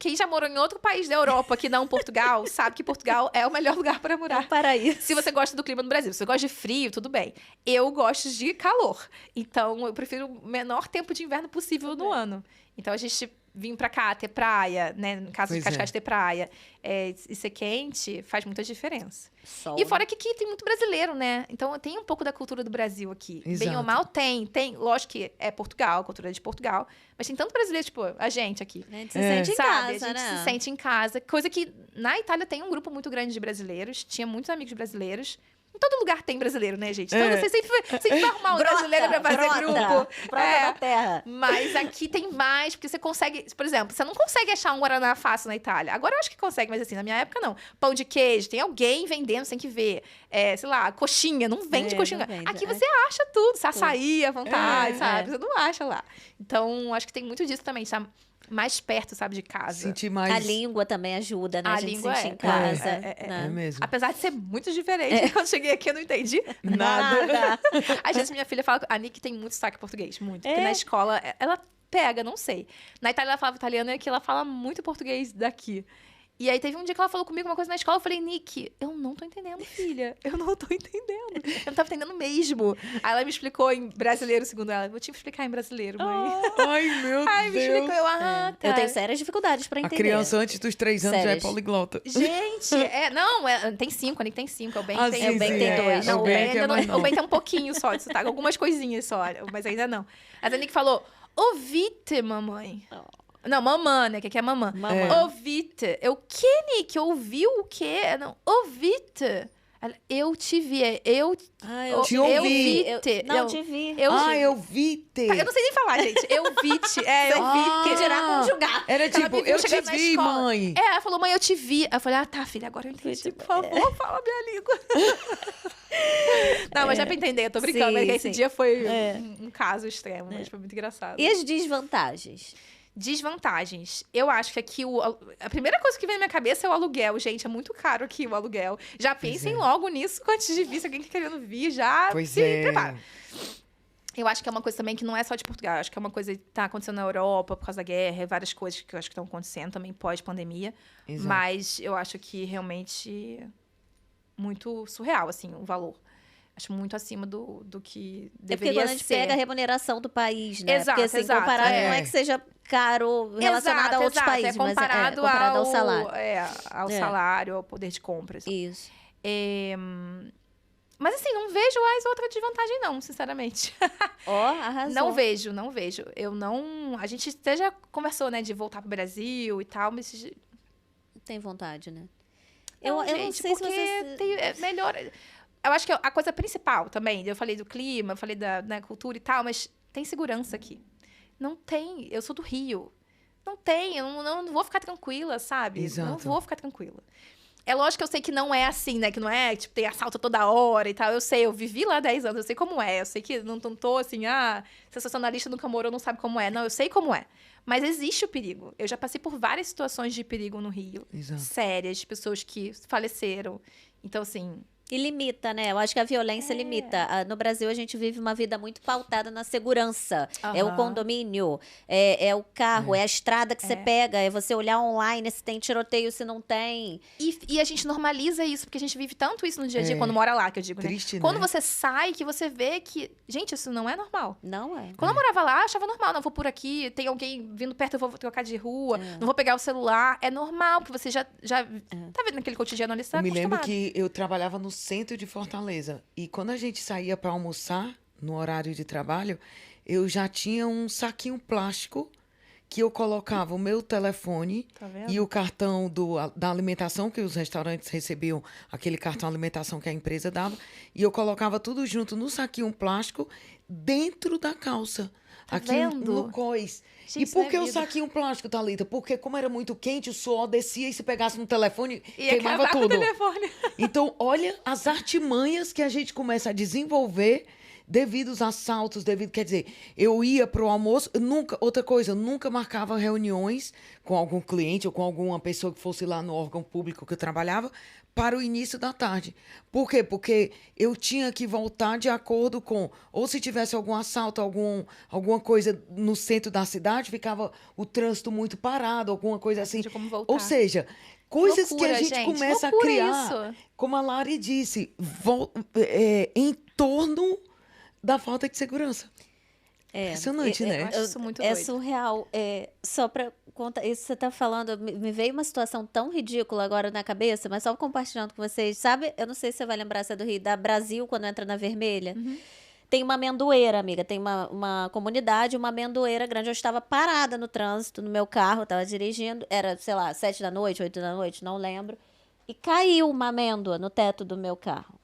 quem já morou em outro país da Europa que não Portugal, sabe que Portugal é o melhor lugar para É morar. um paraíso. Se você gosta do clima do Brasil, se você gosta de frio, tudo bem. Eu gosto de calor. Então, eu prefiro o menor tempo de inverno possível no ano. Então, a gente vir pra cá, ter praia, né? No caso de Pois é. Cascais ter praia, e ser quente, faz muita diferença. Sol, E fora que aqui tem muito brasileiro, né? Então tem um pouco da cultura do Brasil aqui. Bem Exato. ou mal, tem. Lógico que é Portugal, a cultura de Portugal. Mas tem tanto brasileiro, tipo, a gente aqui. A gente se sente em Sabe? casa, A gente né? se sente em casa. Coisa que na Itália tem um grupo muito grande de brasileiros. Tinha muitos amigos brasileiros. Em todo lugar tem brasileiro, né, gente? Então você sempre vai arrumar um brasileiro pra fazer grupo. Brota da terra. Mas aqui tem mais, porque você consegue... Por exemplo, você não consegue achar um Guaraná fácil na Itália. Agora eu acho que consegue, mas assim, na minha época não. Pão de queijo, tem alguém vendendo, você tem que ver. Sei lá, coxinha, não vende coxinha. não vende, Aqui você acha tudo, açaí à vontade, É, sabe? Você não acha lá. Então, acho que tem muito disso também, tá mais perto, sabe, de casa. Sentir mais... A língua também ajuda, né? A A gente língua sentir é. em casa. É né? mesmo. Apesar de ser muito diferente, quando cheguei aqui eu não entendi Nada. Às vezes minha filha fala que a Nick tem muito sotaque português, muito. Porque É? na escola ela pega, não sei. Na Itália ela falava italiano e aqui ela fala muito português daqui. E aí teve um dia que ela falou comigo uma coisa na escola, eu falei, Nick, eu não tô entendendo, filha. Eu não tô entendendo. Eu não tava entendendo mesmo. Aí ela me explicou em brasileiro, segundo ela. Vou te explicar em brasileiro, mãe. Ai, meu Aí me explicou, Deus. eu, tá. Eu tenho sérias dificuldades pra A entender. criança antes dos 3 anos já é Sérias. poliglota. Gente, tem 5, a Nick tem 5, o Ben Ah, tem... sim, o Ben sim, tem é. dois. Não, O o Ben Ben que é ainda mais não, o Ben novo. tem um pouquinho só de sotaque, algumas coisinhas só, mas ainda não. Mas a Nick falou, ouvite, mamãe. Não, mamã, né? Que é mamã. Mamã. Ouvite. Eu, que, Nick? Ouviu o quê? Não, ouvite. Ela, eu te vi. Eu Te ouvi. vi. Não, te vi. Eu te Ah, vi. eu vi te. Eu não sei nem falar, gente. Eu vi-te. Eu vi-te. Que dirá conjugar. Era Ela tipo, me viu eu te chegando na vi, escola. mãe. Ela falou, mãe, eu te vi. Aí eu falei, tá, filha, agora eu entendi. Por favor, fala minha língua. Não, mas já pra entender, eu tô brincando. Sim, Mas esse sim. dia foi É. um caso extremo, mas foi muito engraçado. E as desvantagens? Desvantagens. Eu acho que aqui a primeira coisa que vem na minha cabeça é o aluguel, gente. É muito caro aqui o aluguel. Já pensem logo nisso antes de vir. Se alguém tá querendo vir, já Pois se é. prepara. Eu acho que é uma coisa também que não é só de Portugal. Eu acho que é uma coisa que tá acontecendo na Europa por causa da guerra. Várias coisas que eu acho que estão acontecendo também pós-pandemia. Exato. Mas eu acho que realmente muito surreal, assim, o valor. Acho muito acima do que É porque deveria quando a gente ser. pega a remuneração do país, né? Exato, porque assim, exato, comparado, é. não é que seja caro relacionado a outros Exato, países, é comparado, mas comparado ao salário. Ao É. salário, ao poder de compras. Isso. Mas assim, não vejo mais outra desvantagem, não, sinceramente. Ó, arrasou. Não vejo. Eu não. A gente até já conversou, né, de voltar pro Brasil e tal, mas. Tem vontade, né? Não, eu não gente, sei se porque você... é melhor. Eu acho que a coisa principal também, eu falei do clima, eu falei da cultura e tal, mas tem segurança aqui. Não tem. Eu sou do Rio. Não tem. Eu não vou ficar tranquila, sabe? Exato. Não vou ficar tranquila. É lógico que eu sei que não é assim, né? Que não é, tipo, tem assalto toda hora e tal. Eu sei, eu vivi lá 10 anos, eu sei como é. Eu sei que não tô assim, sensacionalista nunca morou, não sabe como é. Não, eu sei como é. Mas existe o perigo. Eu já passei por várias situações de perigo no Rio. Exato. Sérias, de pessoas que faleceram. Então, assim... E limita, né? Eu acho que a violência limita. No Brasil, a gente vive uma vida muito pautada na segurança. É o Aham. condomínio, é o carro, é a estrada que você pega, é você olhar online se tem tiroteio, se não tem. E a gente normaliza isso, porque a gente vive tanto isso no dia a dia, É. quando mora lá, que eu digo, Triste, né? Quando né? você sai, que você vê que... Gente, isso não é normal. Não é. Quando eu morava lá, eu achava normal. Não, vou por aqui, tem alguém vindo perto, eu vou trocar de rua, não vou pegar o celular. É normal, porque você já tá vendo naquele cotidiano ali, você tá Eu me lembro acostumado. que eu trabalhava no centro de Fortaleza. E quando a gente saía para almoçar, no horário de trabalho, eu já tinha um saquinho plástico que eu colocava o meu telefone Tá vendo? e o cartão da alimentação, que os restaurantes recebiam, aquele cartão alimentação que a empresa dava, e eu colocava tudo junto no saquinho plástico dentro da calça. Tá aqui vendo? no cós. Gente, E isso não por é que o vida. saquinho plástico, Thalita? Porque como era muito quente, o suor descia e se pegasse no telefone, Ia queimava acabar com o tudo. telefone. Então, olha as artimanhas que a gente começa a desenvolver devido aos assaltos, quer dizer, eu ia pro almoço, outra coisa, eu nunca marcava reuniões com algum cliente ou com alguma pessoa que fosse lá no órgão público que eu trabalhava para o início da tarde. Por quê? Porque eu tinha que voltar de acordo com, ou se tivesse algum assalto, alguma coisa no centro da cidade, ficava o trânsito muito parado, alguma coisa assim. tinha como voltar. Ou seja, coisas que a Loucura, gente gente, começa a loucura criar, isso. como a Lari disse, em torno da falta de segurança. É, Impressionante, né? eu acho isso muito É doido. surreal. Só para conta, isso que você tá falando, me veio uma situação tão ridícula agora na cabeça, mas só compartilhando com vocês. Sabe, eu não sei se você vai lembrar, se é do Rio, da Brasil, quando entra na Vermelha. Tem uma amendoeira, amiga. Tem uma comunidade, uma amendoeira grande. Eu estava parada no trânsito, no meu carro, estava dirigindo. Era, sei lá, 7 da noite, 8 da noite, não lembro. E caiu uma amêndoa no teto do meu carro.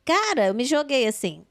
Cara, eu me joguei assim.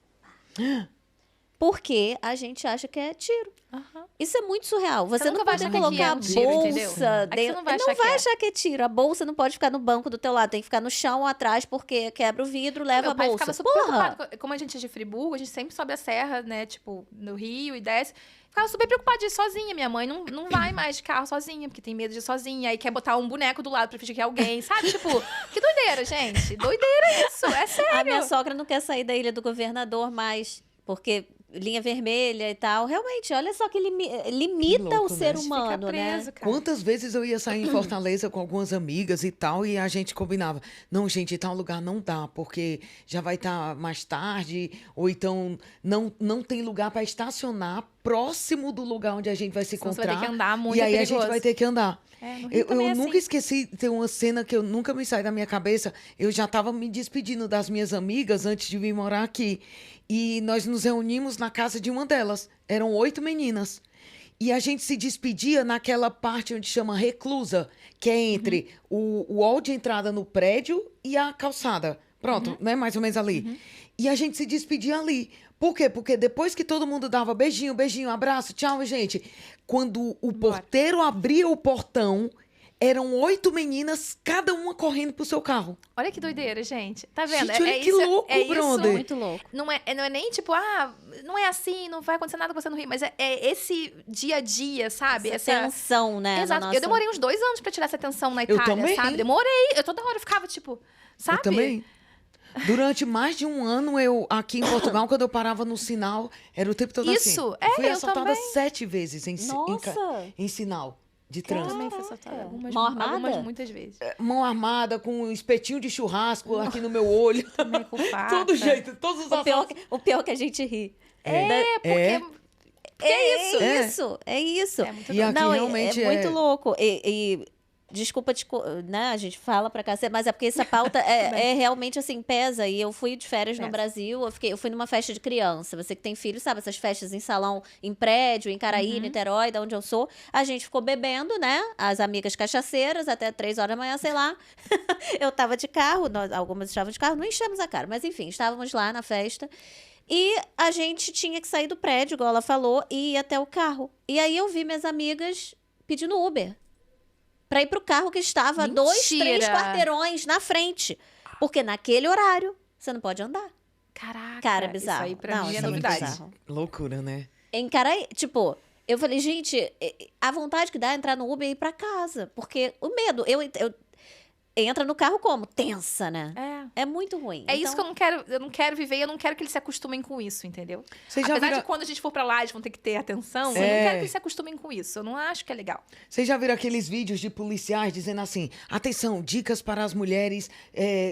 Porque a gente acha que é tiro. Aham. Isso é muito surreal. Você nunca não vai pode achar que colocar é a um tiro, entendeu? bolsa Aqui você dentro. não vai Não achar que vai é. achar que é tiro. A bolsa não pode ficar no banco do teu lado. Tem que ficar no chão ou atrás, porque quebra o vidro, leva Meu a pai bolsa. ficava super Porra! preocupado. Como a gente é de Friburgo, a gente sempre sobe a serra, né? Tipo, no Rio e desce. Ficava super preocupada de ir sozinha. Minha mãe não vai mais de carro sozinha, porque tem medo de ir sozinha. Aí quer botar um boneco do lado pra fingir que é alguém, sabe? Tipo, que doideira, gente. Doideira isso, é sério. A minha sogra não quer sair da Ilha do Governador mais, porque linha vermelha e tal. Realmente, olha só que limita louco, o ser né? humano, Fica né? preso, cara. Quantas vezes eu ia sair em Fortaleza com algumas amigas e tal, e a gente combinava. Não, gente, tal lugar não dá, porque já vai estar mais tarde, ou então não tem lugar para estacionar próximo do lugar onde a gente vai se Senão você encontrar. vai ter que andar muito, e é aí a gente perigoso. vai ter que andar. É, no Rio Eu também é nunca assim. esqueci, tem uma cena que eu nunca me sai da minha cabeça. Eu já estava me despedindo das minhas amigas antes de vir morar aqui. E nós nos reunimos na casa de uma delas. Eram 8 meninas. E a gente se despedia naquela parte onde chama reclusa, que é entre o hall de entrada no prédio e a calçada. Pronto, né? Mais ou menos ali. E a gente se despedia ali. Por quê? Porque depois que todo mundo dava beijinho, beijinho, abraço, tchau, gente. Quando o porteiro abria o portão, eram 8 meninas, cada uma correndo pro seu carro. Olha que doideira, gente. Tá vendo? Gente, olha que louco, brother. Muito louco. Não é nem tipo, não é assim, não vai acontecer nada com você no Rio, mas é esse dia a dia, sabe? Essa tensão, né? Exato. na nossa- Eu demorei uns 2 anos pra tirar essa tensão na Eu Itália, também. sabe? Demorei. Eu toda hora ficava, tipo, sabe? Eu também. Durante mais de um ano, eu aqui em Portugal, quando eu parava no sinal, era o tempo todo assim. Isso, Fui eu assaltada também. 7 vezes Nossa! em sinal de Eu trânsito. também fui assaltada algumas, Mão armada? muitas vezes. Mão armada, com um espetinho de churrasco aqui no meu olho. Também com faca. Todo jeito, todos os assaltos. O pior que a gente ri. É, porque... É isso. É isso. É muito E doido. aqui Não, realmente é muito é- louco. Desculpa, né? A gente fala pra cacete, mas é porque essa pauta é realmente assim, pesa. E eu fui de férias no Pesa. Brasil, eu fui numa festa de criança. Você que tem filho, sabe? Essas festas em salão, em prédio, em Caraí, Niterói, da onde eu sou. A gente ficou bebendo, né? As amigas cachaceiras, até 3 horas da manhã, sei lá. Eu tava de carro, algumas estavam de carro, não enchemos a cara. Mas enfim, estávamos lá na festa. E a gente tinha que sair do prédio, igual ela falou, e ir até o carro. E aí eu vi minhas amigas pedindo Uber. Pra ir pro carro que estava Mentira! 2, 3 quarteirões na frente. Porque naquele horário, você não pode andar. Caraca. Cara, é bizarro. Isso aí pra Não, mim é isso é muito novidade. bizarro. Loucura, né? Em Caraí, tipo, eu falei, gente, a vontade que dá é entrar no Uber e ir pra casa. Porque o medo, eu entra no carro como? Tensa, né? É muito ruim. É isso que eu não quero viver e eu não quero que eles se acostumem com isso, entendeu? Vocês já Apesar viram- de quando a gente for pra lá, eles vão ter que ter atenção, eu É. não quero que eles se acostumem com isso. Eu não acho que é legal. Vocês já viram aqueles vídeos de policiais dizendo assim: atenção, dicas para as mulheres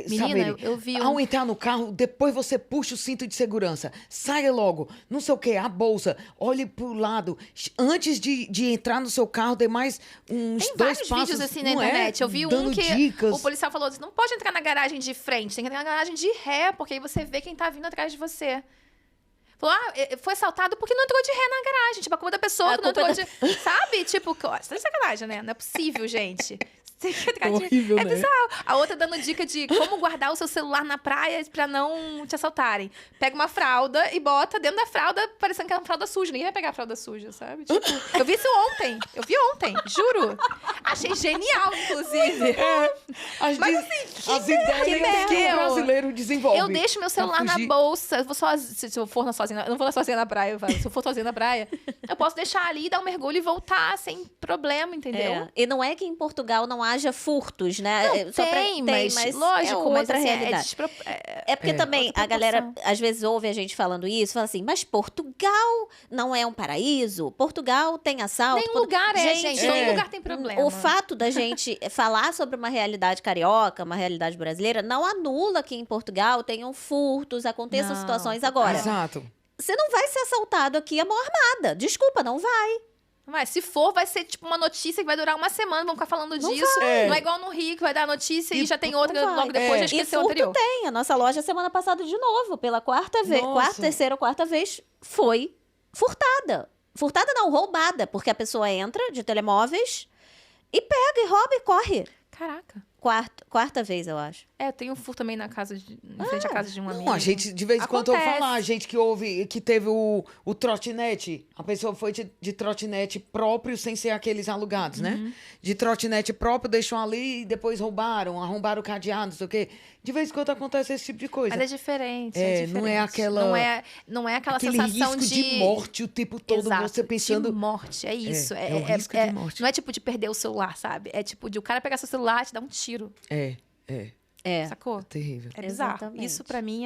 Menina, saberem. eu vi Ao entrar no carro, depois você puxa o cinto de segurança. Saia logo. Não sei o quê, a bolsa. Olhe pro lado. Antes de entrar no seu carro, dê mais uns Tem 2 vários passos. vídeos assim na não é? internet. Eu vi Dando um que dicas. o policial falou assim: não pode entrar na garagem de frente, tem que entrar na garagem de ré, porque aí você vê quem tá vindo atrás de você. Falou, foi assaltado porque não entrou de ré na garagem. Tipo, a culpa da pessoa A que não culpa entrou de... Sabe? Tipo, você tá de sacanagem, né? Não é possível, gente. Tem que entrar de... Horrível, É né? bizarro. A outra dando dica de como guardar o seu celular na praia pra não te assaltarem. Pega uma fralda e bota dentro da fralda, parecendo que é uma fralda suja. Ninguém vai pegar a fralda suja, sabe? Tipo, eu vi isso ontem. Eu vi ontem, juro. Achei genial, inclusive. As ideias que o merda. brasileiro desenvolve. Eu deixo meu celular pra na fugir. bolsa. Eu vou se eu for sozinha, eu não vou sozinha na praia. Se eu for sozinha na praia, eu posso deixar ali, dar um mergulho e voltar sem problema, entendeu? É. E não é que em Portugal não haja furtos, né? Não, É, só pra- mas lógico, é mas outra assim, realidade. É porque também outra a galera, proporção. às vezes, ouve a gente falando isso, fala assim, mas Portugal não é um paraíso? Portugal tem assalto? Nenhum lugar gente. Todo É. lugar tem problema. O fato da gente falar sobre uma realidade carioca, uma realidade brasileira, não anula que em Portugal tenham furtos, aconteçam Não, situações total. agora. Exato. Você não vai ser assaltado aqui à mão armada. Desculpa, não vai. Não vai. Se for, vai ser tipo uma notícia que vai durar uma semana, vão ficar falando disso. vai. Não é igual no Rio, que vai dar a notícia e já tem não outra vai. logo depois, já E esqueceu o furto anterior. tem. A nossa loja, semana passada, de novo, pela terceira ou quarta vez, foi furtada. Furtada não, roubada. Porque a pessoa entra de telemóveis e pega e rouba e corre. Caraca. Quarta vez, eu acho. É, tem um furto também na casa em frente à casa de um amigo. Não, a gente, de vez em quando, eu Acontece. falar, a gente que teve o trotinete, a pessoa foi de trotinete próprio, sem ser aqueles alugados, né? De trotinete próprio, deixou ali e depois arrombaram o cadeado, não sei o quê. De vez em quando acontece esse tipo de coisa. Mas é diferente. Não é aquela... Não é aquela aquele sensação risco de morte o tempo todo, Exato, você pensando... de morte, é isso. É o risco de morte. Não é tipo de perder o celular, sabe? É tipo de o cara pegar seu celular e te dar um tiro. Sacou? Terrível. É bizarro. Exatamente. Isso pra mim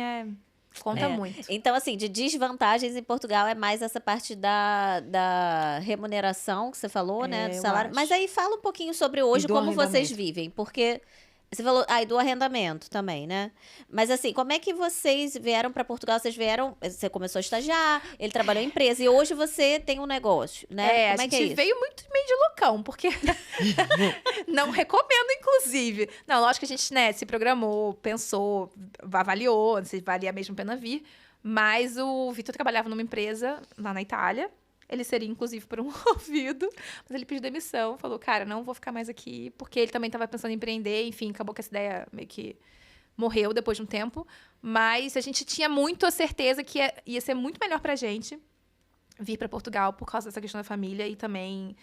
conta muito. Então, assim, de desvantagens em Portugal é mais essa parte da remuneração que você falou, né? Do eu salário. acho. Mas aí fala um pouquinho sobre hoje, E do como vocês arrendamento. vivem. Porque você falou, e do arrendamento também, né? Mas assim, como é que vocês vieram para Portugal? Você começou a estagiar, ele trabalhou em empresa, e hoje você tem um negócio, né? Como a é que é gente isso? veio muito meio de loucão, porque não recomendo, inclusive. Não, lógico que a gente, né, se programou, pensou, avaliou, se valia mesmo a pena vir. Mas o Vitor trabalhava numa empresa lá na Itália. Ele seria, inclusive, promovido. Mas ele pediu demissão. Falou, cara, não vou ficar mais aqui. Porque ele também estava pensando em empreender. Enfim, acabou que essa ideia meio que morreu depois de um tempo. Mas a gente tinha muito a certeza que ia ser muito melhor pra gente vir pra Portugal por causa dessa questão da família. E também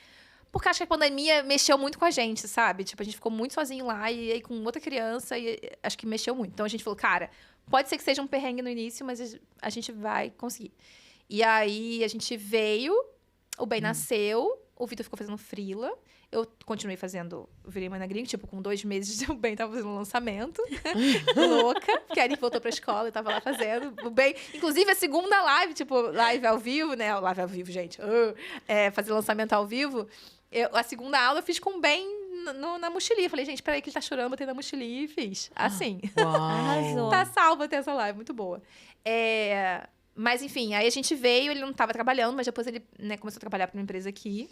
porque acho que a pandemia mexeu muito com a gente, sabe? Tipo, a gente ficou muito sozinho lá. E aí com outra criança, e acho que mexeu muito. Então a gente falou, cara, pode ser que seja um perrengue no início, mas a gente vai conseguir. E aí, a gente veio, o Ben nasceu, o Vitor ficou fazendo freela. Eu continuei fazendo, virei mãe na gringa, tipo, com 2 meses o Ben tava fazendo um lançamento. Louca, porque a Ari voltou pra escola e tava lá fazendo. O Ben, inclusive, a segunda live, tipo, live ao vivo, né? Live ao vivo, gente. Fazer lançamento ao vivo. A segunda aula eu fiz com o Ben na mochilinha. Falei, gente, peraí que ele tá chorando, botei na mochilinha e fiz. Assim. Arrasou. Tá salva até essa live, muito boa. Mas, enfim, aí a gente veio, ele não estava trabalhando, mas depois ele, né, começou a trabalhar para uma empresa aqui.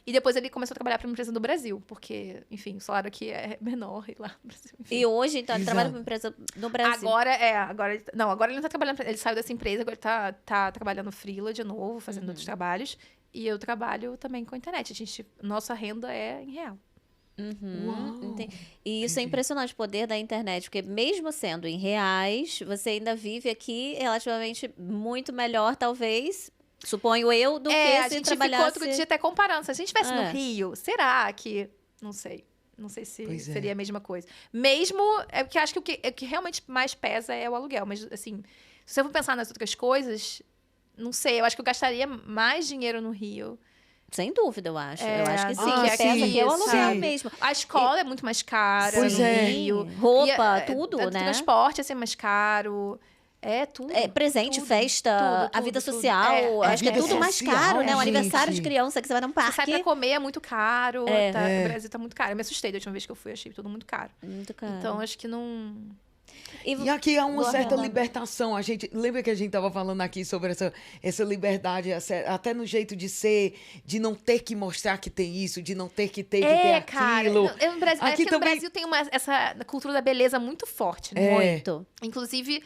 E depois ele começou a trabalhar para uma empresa do Brasil, porque, enfim, o salário aqui é menor e lá no Brasil. Enfim. E hoje, então, ele Exato. trabalha para uma empresa no Brasil. Agora ele não tá trabalhando, ele saiu dessa empresa, agora ele tá trabalhando freela de novo, fazendo outros trabalhos. E eu trabalho também com a internet. Nossa renda é em real. E isso é impressionante, o poder da internet, porque mesmo sendo em reais, você ainda vive aqui relativamente muito melhor, talvez, suponho eu, do que a se gente trabalhasse... ficou outro dia até comparando. Se a gente estivesse no Rio, será que... Não sei. Não sei se Pois é. seria a mesma coisa. Mesmo... É porque acho que o que realmente mais pesa é o aluguel. Mas, assim, se você for pensar nas outras coisas, não sei. Eu acho que eu gastaria mais dinheiro no Rio. Sem dúvida, eu acho. Eu acho que sim, Ah, que sim, pesa que é o aluguel sim. mesmo. A escola é muito mais cara Pois no é. Rio. Roupa, E, tudo, o né? transporte ia ser mais caro. Tudo. Presente, Tudo, festa, a tudo, vida tudo. social. A Acho que é vida tudo mais social, caro, né? Um gente. aniversário de criança que você vai num Você sai parque. pra comer é muito caro. É. O Brasil tá muito caro. Eu me assustei da última vez que eu fui, achei tudo muito caro. Muito caro. Então, acho que não... E aqui há uma do certa arrendamento. libertação. A gente lembra que a gente estava falando aqui sobre essa liberdade, até no jeito de ser, de não ter que mostrar que tem isso, de não ter que ter que ter cara. aquilo. No Brasil, Aqui no também- Brasil tem essa cultura da beleza muito forte, né? Muito. Inclusive,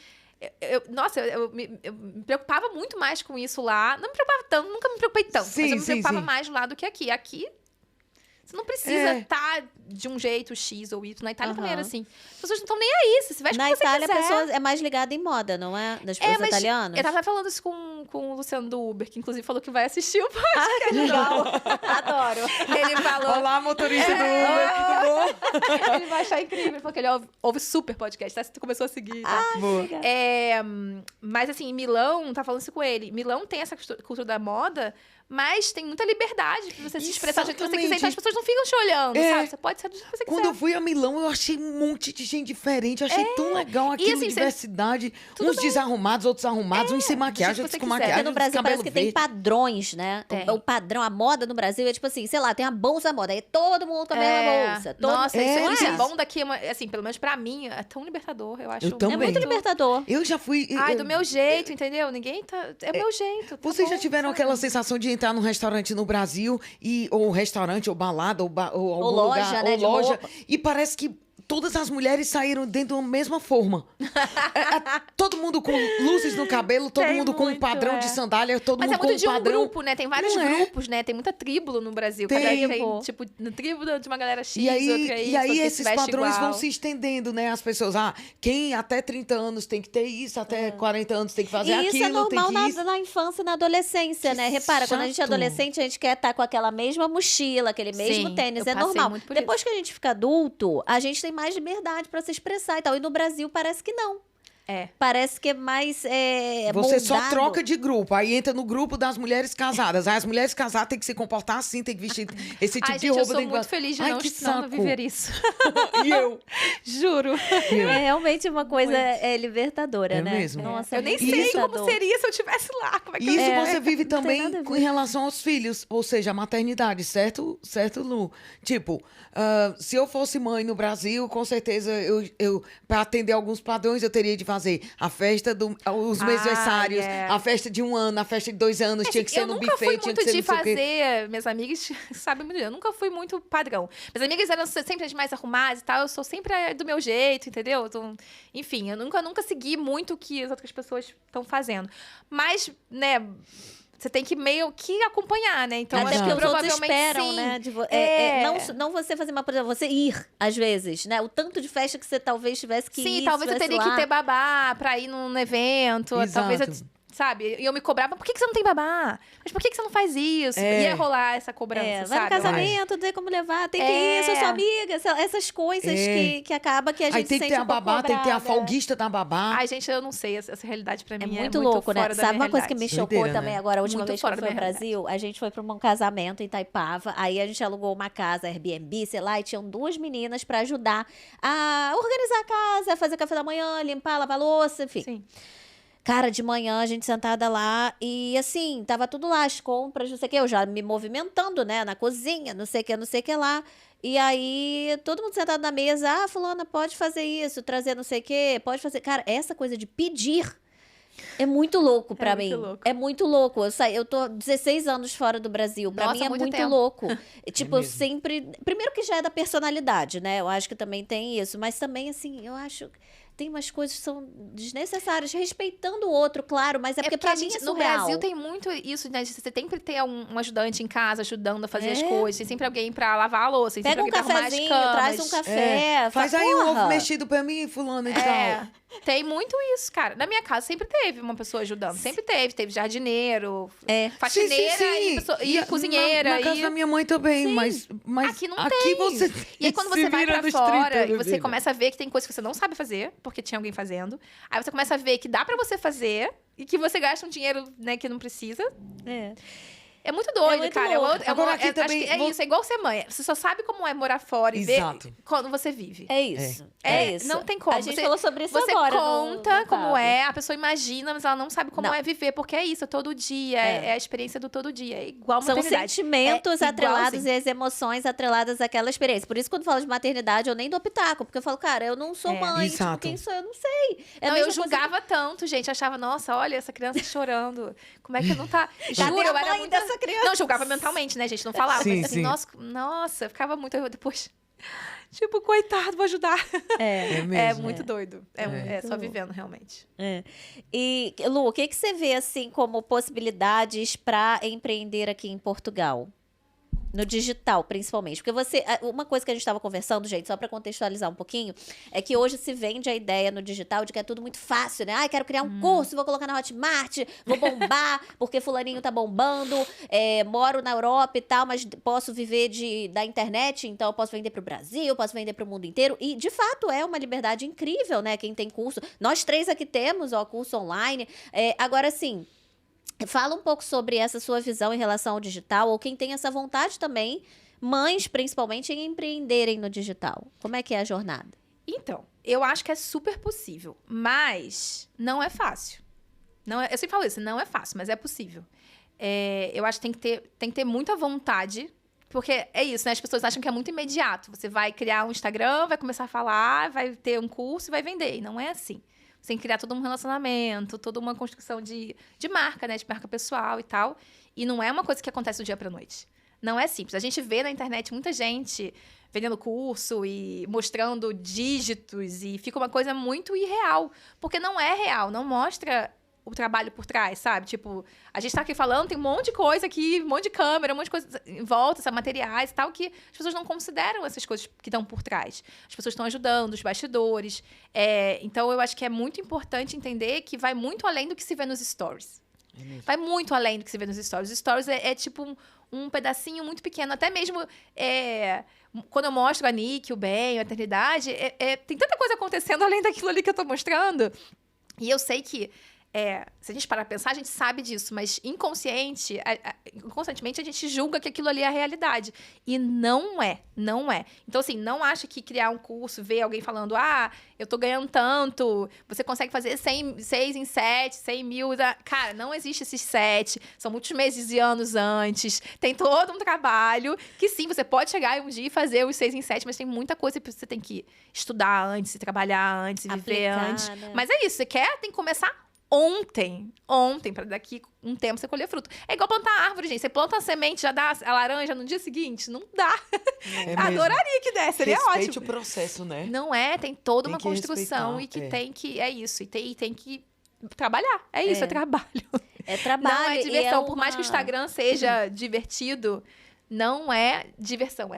eu me preocupava muito mais com isso lá. Não me preocupava tanto, nunca me preocupei tanto. Sim, mas eu me sim, preocupava sim. mais lá do que aqui. Aqui, você não precisa estar de um jeito X ou Y. Na Itália também era assim. As pessoas não estão nem aí. Você veste Na como você Itália, quiser. a pessoa é mais ligada em moda, não é? Das pessoas mas italianas. eu tava falando isso com o Luciano do Uber, que inclusive falou que vai assistir o podcast. Que legal. Adoro. Ele falou... Olá, motorista do Uber, tudo bom? Ele vai achar incrível. Ele falou que ele ouve super podcast, tá? Você começou a seguir, tá? Boa. Mas, assim, em Milão, tá falando isso com ele. Milão tem essa cultura da moda, mas tem muita liberdade pra você se expressar do jeito que você quiser. Então, as pessoas não ficam te olhando, sabe? Você pode ser do jeito que você quiser. Quando eu fui a Milão, eu achei um monte de gente diferente. Eu achei tão legal aquilo, assim, diversidade. Uns desarrumados, outros arrumados, uns sem maquiagem, jeito que outros com você quiser. Porque maquiagem, no outros Brasil com parece cabelo que tem verde. padrões, né? Tem. O padrão, a moda no Brasil é tipo assim, sei lá, tem a bolsa da moda. Aí todo mundo com a mesma bolsa. Nossa, Não isso é? é bom daqui. Assim, pelo menos pra mim, é tão libertador. Eu acho Eu também. É muito libertador. Eu já fui... Ai, do meu jeito, entendeu? Ninguém tá... É o meu jeito. Tá Vocês já bom, tiveram sabe? aquela sensação de entrar num restaurante no Brasil, ou restaurante, ou balada, ou algum loja, lugar, né, ou de loja, roupa. e parece que todas as mulheres saíram dentro da mesma forma. Todo mundo com luzes no cabelo, todo Tem mundo com um muito, padrão é. de sandália, todo Mas mundo é com muito um de um padrão. grupo, né? Tem vários Não é? grupos, né? Tem muita tribo no Brasil. Tem. Tem, tipo, na tribo de uma galera X, E outra aí, Y, que se esses veste padrões igual. vão se estendendo, né? As pessoas, quem até 30 anos tem que ter isso, até 40 anos tem que fazer E aquilo, isso é normal tem que isso. na infância e na adolescência, né? Repara, quando a gente é chato. adolescente, a gente quer estar com aquela mesma mochila, aquele mesmo Sim, tênis. eu É passei normal. muito por Depois que a gente fica adulto, a gente tem mais liberdade pra se expressar e tal. E no Brasil parece que não. É. Parece que é mais Você só moldado. troca de grupo, aí entra no grupo das mulheres casadas. Aí as mulheres casadas têm que se comportar assim, tem que vestir esse tipo Ai, de gente, eu roupa. sou tem que- muito feliz de Ai, não, que não saco. viver isso. E eu? Juro. É realmente uma coisa libertadora, É né? mesmo. Nossa, Eu nem muito sei libertador. como seria se eu estivesse lá. Como é que E isso eu... você vive não tem nada também a com ver. em relação aos filhos, ou seja, a maternidade, certo, Lu? Tipo, se eu fosse mãe no Brasil, com certeza eu para atender alguns padrões, eu teria de fazer a festa os mesversários, a festa de 1 ano, a festa de 2 anos, tinha que ser eu no nunca buffet, fui tinha muito que ser de não sei o quê. fazer. Minhas amigas sabem muito, eu nunca fui muito padrão. Minhas amigas eram sempre as mais arrumadas e tal. Eu sou sempre do meu jeito, entendeu? Então, enfim, eu nunca segui muito o que as outras pessoas estão fazendo. Mas, né, você tem que meio que acompanhar, né? Então, Até acho porque que os outros provavelmente esperam, sim. né? É. Não você fazer uma, por exemplo, você ir, às vezes, né? O tanto de festa que você talvez tivesse que ir. Sim, talvez eu estivesse teria lá. que ter babá pra ir num evento. Talvez eu, Exato. sabe? E eu me cobrava, por que você não tem babá? Mas por que você não faz isso? Ia rolar essa cobrança, Vai no sabe? casamento, tem como levar, tem que ir, sou sua amiga, essas coisas que acaba que a gente Aí tem que sente ter a um pouco babá, tem que ter a cobrada. folguista da babá. Ai, gente, eu não sei. Essa realidade pra É mim muito louco, né? fora da Sabe minha uma coisa que me realidade. chocou Doideira, também né? agora, a última Muito vez que eu fora fui da ao minha Brasil? A gente foi pra um casamento em Itaipava, aí a gente alugou uma casa Airbnb, sei lá, e tinham 2 meninas pra ajudar a organizar a casa, fazer café da manhã, limpar, lavar louça, enfim. Sim. Cara, de manhã a gente sentada lá e assim, tava tudo lá, as compras, não sei o que, eu já me movimentando, né, na cozinha, não sei o que lá. E aí, todo mundo sentado na mesa, fulana, pode fazer isso, trazer não sei o que, pode fazer. Cara, essa coisa de pedir é muito louco pra mim. muito louco. É muito louco. Eu tô 16 anos fora do Brasil. Pra Nossa, mim é muito muito tempo. louco. Tipo, eu mesmo. sempre. Primeiro que já é da personalidade, né? Eu acho que também tem isso. Mas também, assim, eu acho. Tem umas coisas que são desnecessárias, respeitando o outro, claro, mas é porque pra a mim gente, é no surreal. Brasil tem muito isso, né? Você tem que ter um ajudante em casa ajudando a fazer as É. coisas. Tem sempre alguém pra lavar a louça. Tem Pega um sempre alguém pra cafezinho, arrumar as traz camas. um café. Faz fala, aí um "Porra." ovo mexido pra mim, fulano e É, tal. tem muito isso, cara. Na minha casa sempre teve uma pessoa ajudando. Sempre teve. Teve jardineiro, faxineira e cozinheira. Na casa da minha mãe também, mas Aqui não aqui tem. você E aí, quando se você vai vira pra nos fora 30, e meu você filho. começa a ver que tem coisas que você não sabe fazer, porque tinha alguém fazendo. Aí você começa a ver que dá pra você fazer e que você gasta um dinheiro, né, que não precisa. É. É muito doido, muito cara. louco. Agora, aqui acho também, que é isso, é igual ser mãe. Você só sabe como é morar fora e Exato. ver quando você vive. É isso. É isso. Não tem como. A gente Você- falou sobre isso Você agora. conta no como papo. é, a pessoa imagina, mas ela não sabe como Não. é viver, porque é isso, é todo dia, é a experiência do todo dia, é igual a São maternidade. sentimentos É atrelados igualzinho. e as emoções atreladas àquela experiência. Por isso, quando falo de maternidade, eu nem dou pitaco. Porque eu falo, cara, eu não sou mãe. Tipo, Exato. quem sou eu? Não sei. É a Não, mesma eu coisa julgava tanto, gente. Achava, nossa, olha essa criança chorando. Como é que não tá. Cadê Juro, a eu era mãe muito. dessa criança? Não, julgava mentalmente, né, gente? Não falava. Sim, mas assim, sim. nossa, eu ficava muito. Eu depois. Tipo, coitado, vou ajudar. É. É mesmo. É muito doido. É só louco. vivendo, realmente. É. E, Lu, o que você vê, assim, como possibilidades para empreender aqui em Portugal? No digital, principalmente. Porque uma coisa que a gente estava conversando, gente, só para contextualizar um pouquinho, é que hoje se vende a ideia no digital de que é tudo muito fácil, né? Quero criar um curso, vou colocar na Hotmart, vou bombar, porque fulaninho tá bombando, moro na Europa e tal, mas posso viver da internet, então eu posso vender pro Brasil, posso vender pro mundo inteiro. E, de fato, é uma liberdade incrível, né? Quem tem curso. Nós 3 aqui temos, curso online. Agora, sim. Fala um pouco sobre essa sua visão em relação ao digital, ou quem tem essa vontade também, mães principalmente, em empreenderem no digital. Como é que é a jornada? Então, eu acho que é super possível, mas não é fácil. Não é, eu sempre falo isso, não é fácil, mas é possível. Eu acho que tem que ter muita vontade, porque é isso, né? As pessoas acham que é muito imediato. Você vai criar um Instagram, vai começar a falar, vai ter um curso e vai vender. E não é assim. você tem que criar todo um relacionamento, toda uma construção de marca, né? De marca pessoal e tal. E não é uma coisa que acontece do dia pra noite. Não é simples. A gente vê na internet muita gente vendendo curso e mostrando dígitos e fica uma coisa muito irreal. Porque não é real, não mostra o trabalho por trás, sabe? Tipo, a gente tá aqui falando, tem um monte de coisa aqui, um monte de câmera, um monte de coisa em volta, sabe? Materiais e tal, que as pessoas não consideram essas coisas que estão por trás. As pessoas estão ajudando, os bastidores. Então, eu acho que é muito importante entender que vai muito além do que se vê nos stories. Vai muito além do que se vê nos stories. Os stories é tipo um pedacinho muito pequeno. Até mesmo quando eu mostro a Nick, o bem, a eternidade, tem tanta coisa acontecendo além daquilo ali que eu tô mostrando. E eu sei que se a gente parar pra pensar, a gente sabe disso, mas inconscientemente a gente julga que aquilo ali é a realidade. E não é. Então, assim, não acha que criar um curso, ver alguém falando, eu tô ganhando tanto, você consegue fazer 6 em 7, 100 mil. Cara, não existe esses 7, são muitos meses e anos antes, tem todo um trabalho que sim, você pode chegar um dia e fazer os 6 em 7, mas tem muita coisa que você tem que estudar antes, trabalhar antes, viver antes. Né? Mas é isso, você tem que começar ontem, para daqui um tempo você colher fruto. É igual plantar árvore, gente. Você planta a semente, já dá a laranja no dia seguinte? Não dá. Adoraria que desse, seria ótimo. Respeite o processo, né? Não tem toda uma construção e que tem que... É isso, e tem que trabalhar. É isso, é trabalho. É trabalho. Não é diversão. Por mais que o Instagram seja divertido, não é diversão.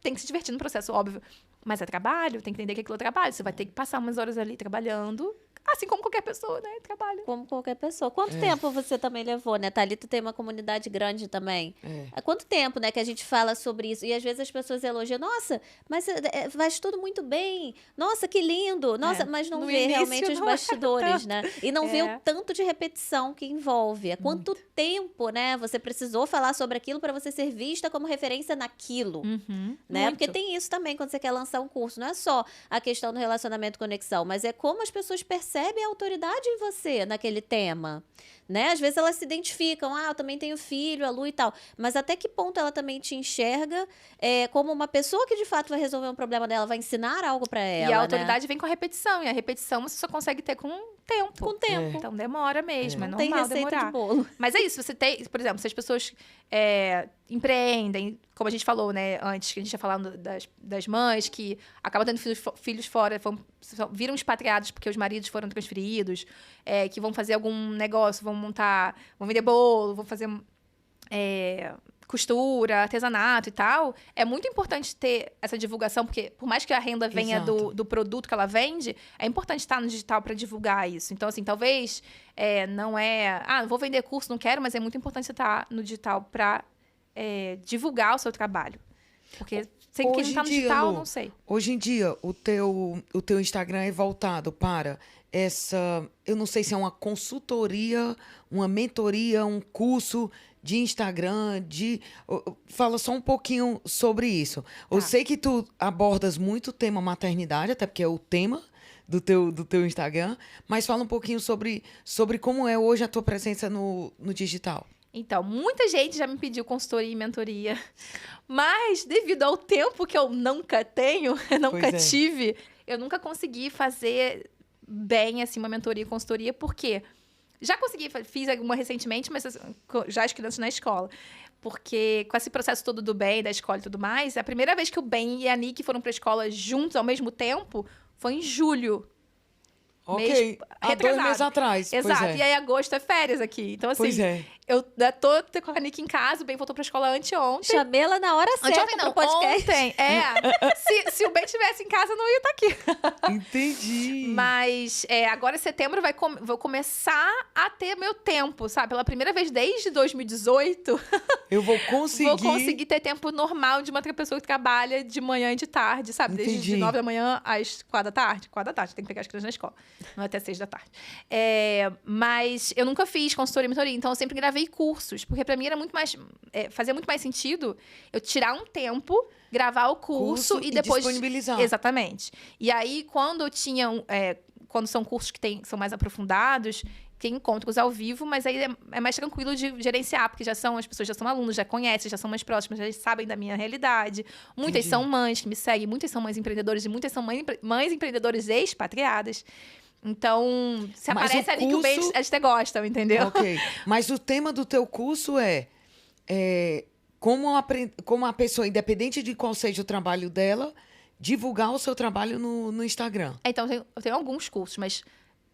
Tem que se divertir no processo, óbvio. Mas é trabalho, tem que entender que aquilo é trabalho. Você vai ter que passar umas horas ali trabalhando. Assim como qualquer pessoa, né? Trabalha. Como qualquer pessoa. Quanto tempo você também levou, né? Thalita tem uma comunidade grande também. Há quanto tempo, né, que a gente fala sobre isso? E às vezes as pessoas elogiam. Nossa, mas faz tudo muito bem. Nossa, que lindo. Nossa, mas não vê realmente os bastidores, né? E não vê o tanto de repetição que envolve. É quanto tempo, né? Você precisou falar sobre aquilo para você ser vista como referência naquilo. Né? Muito. Porque tem isso também quando você quer lançar um curso. Não é só a questão do relacionamento e conexão, mas é como as pessoas percebem a autoridade em você naquele tema, né? Às vezes elas se identificam, eu também tenho filho, a Lu e tal, mas até que ponto ela também te enxerga como uma pessoa que de fato vai resolver um problema dela, vai ensinar algo pra ela, e a autoridade vem com a repetição, e a repetição você só consegue ter com tempo. Com tempo. Então demora mesmo, é Não normal tem receita demorar. de bolo. Mas é isso, você tem, por exemplo, se as pessoas empreendem, como a gente falou, né, antes, que a gente ia falando das mães, que acabam tendo filhos fora, viram expatriados porque os maridos foram transferidos, que vão fazer algum negócio, vão vender bolo, vão fazer costura, artesanato e tal. É muito importante ter essa divulgação, porque por mais que a renda venha do produto que ela vende, é importante estar no digital para divulgar isso. Então, assim, talvez não vou vender curso, não quero, mas é muito importante você estar no digital para divulgar o seu trabalho. Porque quem não está no digital, Lu, não sei. Hoje em dia, o teu Instagram é voltado para eu não sei se é uma consultoria, uma mentoria, um curso de Instagram, fala só um pouquinho sobre isso. Eu sei que tu abordas muito o tema maternidade, até porque é o tema do teu Instagram, mas fala um pouquinho sobre como é hoje a tua presença no digital. Então, muita gente já me pediu consultoria e mentoria, mas devido ao tempo que eu nunca tenho, tive, eu nunca consegui fazer bem, assim, uma mentoria e consultoria, porque já fiz alguma recentemente, mas já as crianças na escola. Porque com esse processo todo do bem, da escola e tudo mais, a primeira vez que o Ben e a Nick foram para a escola juntos ao mesmo tempo foi em julho. Ok, há 2 meses atrás. Exato, e aí agosto é férias aqui. Então, assim, eu tô com a Nick em casa, o Ben voltou pra escola anteontem. Chamei ela na hora certa pro podcast. Ontem, se o Ben estivesse em casa, eu não ia estar aqui. Entendi. Mas agora em setembro vou começar a ter meu tempo, sabe? Pela primeira vez desde 2018. Eu vou conseguir ter tempo normal de uma outra pessoa que trabalha de manhã e de tarde, sabe? Entendi. Desde 9 da manhã às 4 da tarde. 4 da tarde, tem que pegar as crianças na escola. Não até 6 da tarde. Mas eu nunca fiz consultoria e mentoria, então eu sempre gravei cursos, porque pra mim era muito mais... fazia muito mais sentido eu tirar um tempo, gravar o curso e depois... disponibilizar. Exatamente. E aí, quando eu tinha... quando são cursos que são mais aprofundados, tem encontros ao vivo, mas aí é mais tranquilo de gerenciar, porque as pessoas já são alunos, já conhecem, já são mais próximas, já sabem da minha realidade. Muitas são mães que me seguem, muitas são mães empreendedoras e muitas são mães empreendedoras expatriadas. Então, se Mas aparece o a Nick e o Bento, curso- eles te gostam, entendeu? Ok. Mas o tema do teu curso é como a pessoa, independente de qual seja o trabalho dela, divulgar o seu trabalho no Instagram. Então, eu tenho alguns cursos, mas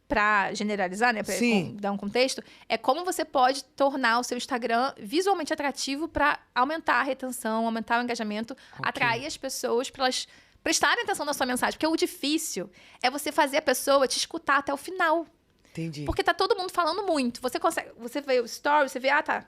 para generalizar, né, para Sim. dar um contexto, é como você pode tornar o seu Instagram visualmente atrativo para aumentar a retenção, aumentar o engajamento, atrair as pessoas para elas prestarem atenção na sua mensagem. Porque o difícil é você fazer a pessoa te escutar até o final. Entendi. Porque tá todo mundo falando muito. Você vê o story, você vê, ah, tá.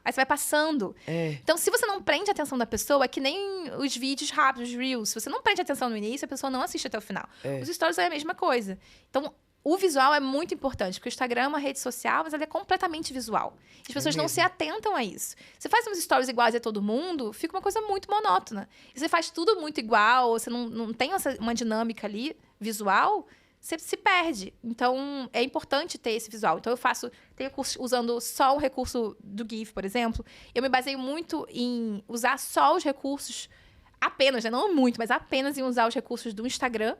Aí você vai passando. Então, se você não prende a atenção da pessoa, é que nem os vídeos rápidos, os reels. Se você não prende atenção no início, a pessoa não assiste até o final. Os stories é a mesma coisa. Então, o visual é muito importante, porque o Instagram é uma rede social, mas ela é completamente visual. As pessoas não mesmo. se atentam a isso. Você faz uns stories iguais a todo mundo, fica uma coisa muito monótona. E você faz tudo muito igual, você não tem uma dinâmica ali visual, você se perde. Então, é importante ter esse visual. Então, tenho curso usando só o recurso do GIF, por exemplo. Eu me baseio muito em usar só os recursos, apenas, né? Não muito, mas apenas em usar os recursos do Instagram.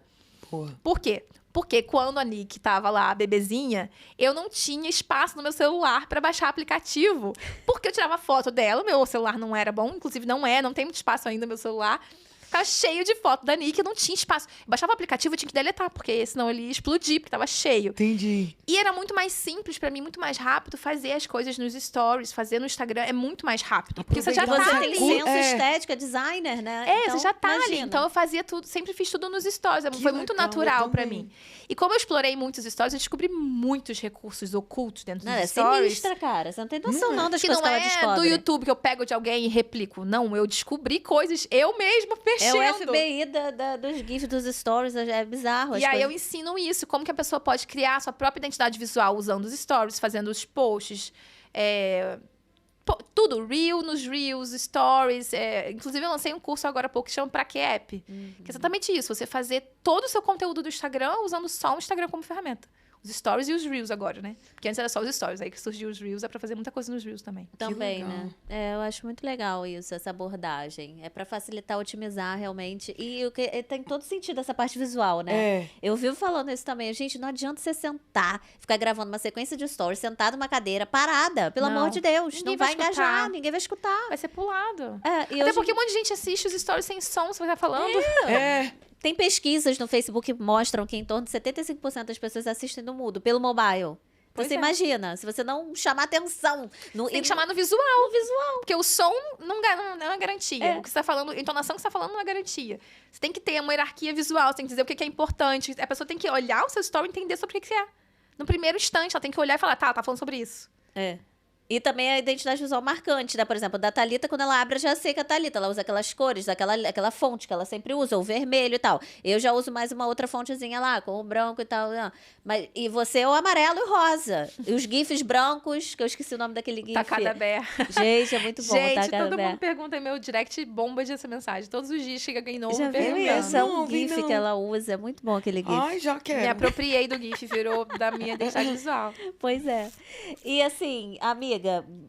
Porra. Por quê? Porque quando a Nick tava lá, bebezinha, eu não tinha espaço no meu celular para baixar aplicativo. Porque eu tirava foto dela, meu celular não era bom, inclusive não tem muito espaço ainda no meu celular. Ficava cheio de foto da Nick, eu não tinha espaço. Eu baixava o aplicativo, eu tinha que deletar, porque senão ele ia explodir, porque tava cheio. Entendi. E era muito mais simples pra mim, muito mais rápido fazer as coisas nos stories, fazer no Instagram é muito mais rápido. Porque você já Aproveitar tá Você o tem ali. licença estética, designer, né? Você já tá ali. imagina. Então eu fazia tudo, sempre fiz tudo nos stories. Foi muito legal, natural eu pra também. mim. E como eu explorei muitos stories, eu descobri muitos recursos ocultos dentro Não, dos é stories. sinistra, cara. Você não tem noção, não, das Que coisas não que ela é descobre. do YouTube que eu pego de alguém e replico. Não, eu descobri coisas eu mesma É mexendo. o FBI dos GIFs, dos stories, é bizarro. E aí eu ensino isso, como que a pessoa pode criar a sua própria identidade visual usando os stories, fazendo os posts, tudo, reel nos reels, stories. Inclusive eu lancei um curso agora há pouco que chama Pra Que App? Que é exatamente isso, você fazer todo o seu conteúdo do Instagram usando só o Instagram como ferramenta. Os stories e os reels agora, né? Porque antes era só os stories, aí que surgiu os reels, é pra fazer muita coisa nos reels também. Também, legal. né? Eu acho muito legal isso, essa abordagem. É pra facilitar, otimizar realmente. E tem todo sentido essa parte visual, né? Eu vivo falando isso também. Gente, não adianta você sentar, ficar gravando uma sequência de stories, sentado numa cadeira, parada. Pelo Não. amor de Deus. Ninguém Não vai vai engajar, escutar. ninguém vai escutar. Vai ser pulado. E Até hoje porque um monte de gente assiste os stories sem som, você vai estar falando. tem pesquisas no Facebook que mostram que em torno de 75% das pessoas assistem no mudo, pelo mobile. Pois Você é. imagina, se você não chamar atenção. Tem que chamar no visual. Porque o som não é uma garantia. O que você tá falando, a entonação que você tá falando não é garantia. Você tem que ter uma hierarquia visual, você tem que dizer o que é importante. A pessoa tem que olhar o seu story e entender sobre o que é. No primeiro instante, ela tem que olhar e falar, tá falando sobre isso. E também a identidade visual marcante, né? Por exemplo, da Thalita, quando ela abre, eu já sei que é a Thalita. Ela usa aquelas cores, aquela fonte que ela sempre usa, o vermelho e tal. Eu já uso mais uma outra fontezinha lá, com o branco e tal. Né? E você é o amarelo e o rosa. E os GIFs brancos, que eu esqueci o nome daquele GIF. Tacada Bear. Gente, é muito bom. Gente, Tacada todo Bear. mundo pergunta em meu direct, bomba de essa mensagem. Todos os dias chega alguém novo Já viu perguntando. isso? É Não, um vi GIF não. que ela usa. É muito bom aquele GIF. Ai, já Me quero. apropriei do GIF, virou da minha identidade visual. Pois é. E assim, amiga,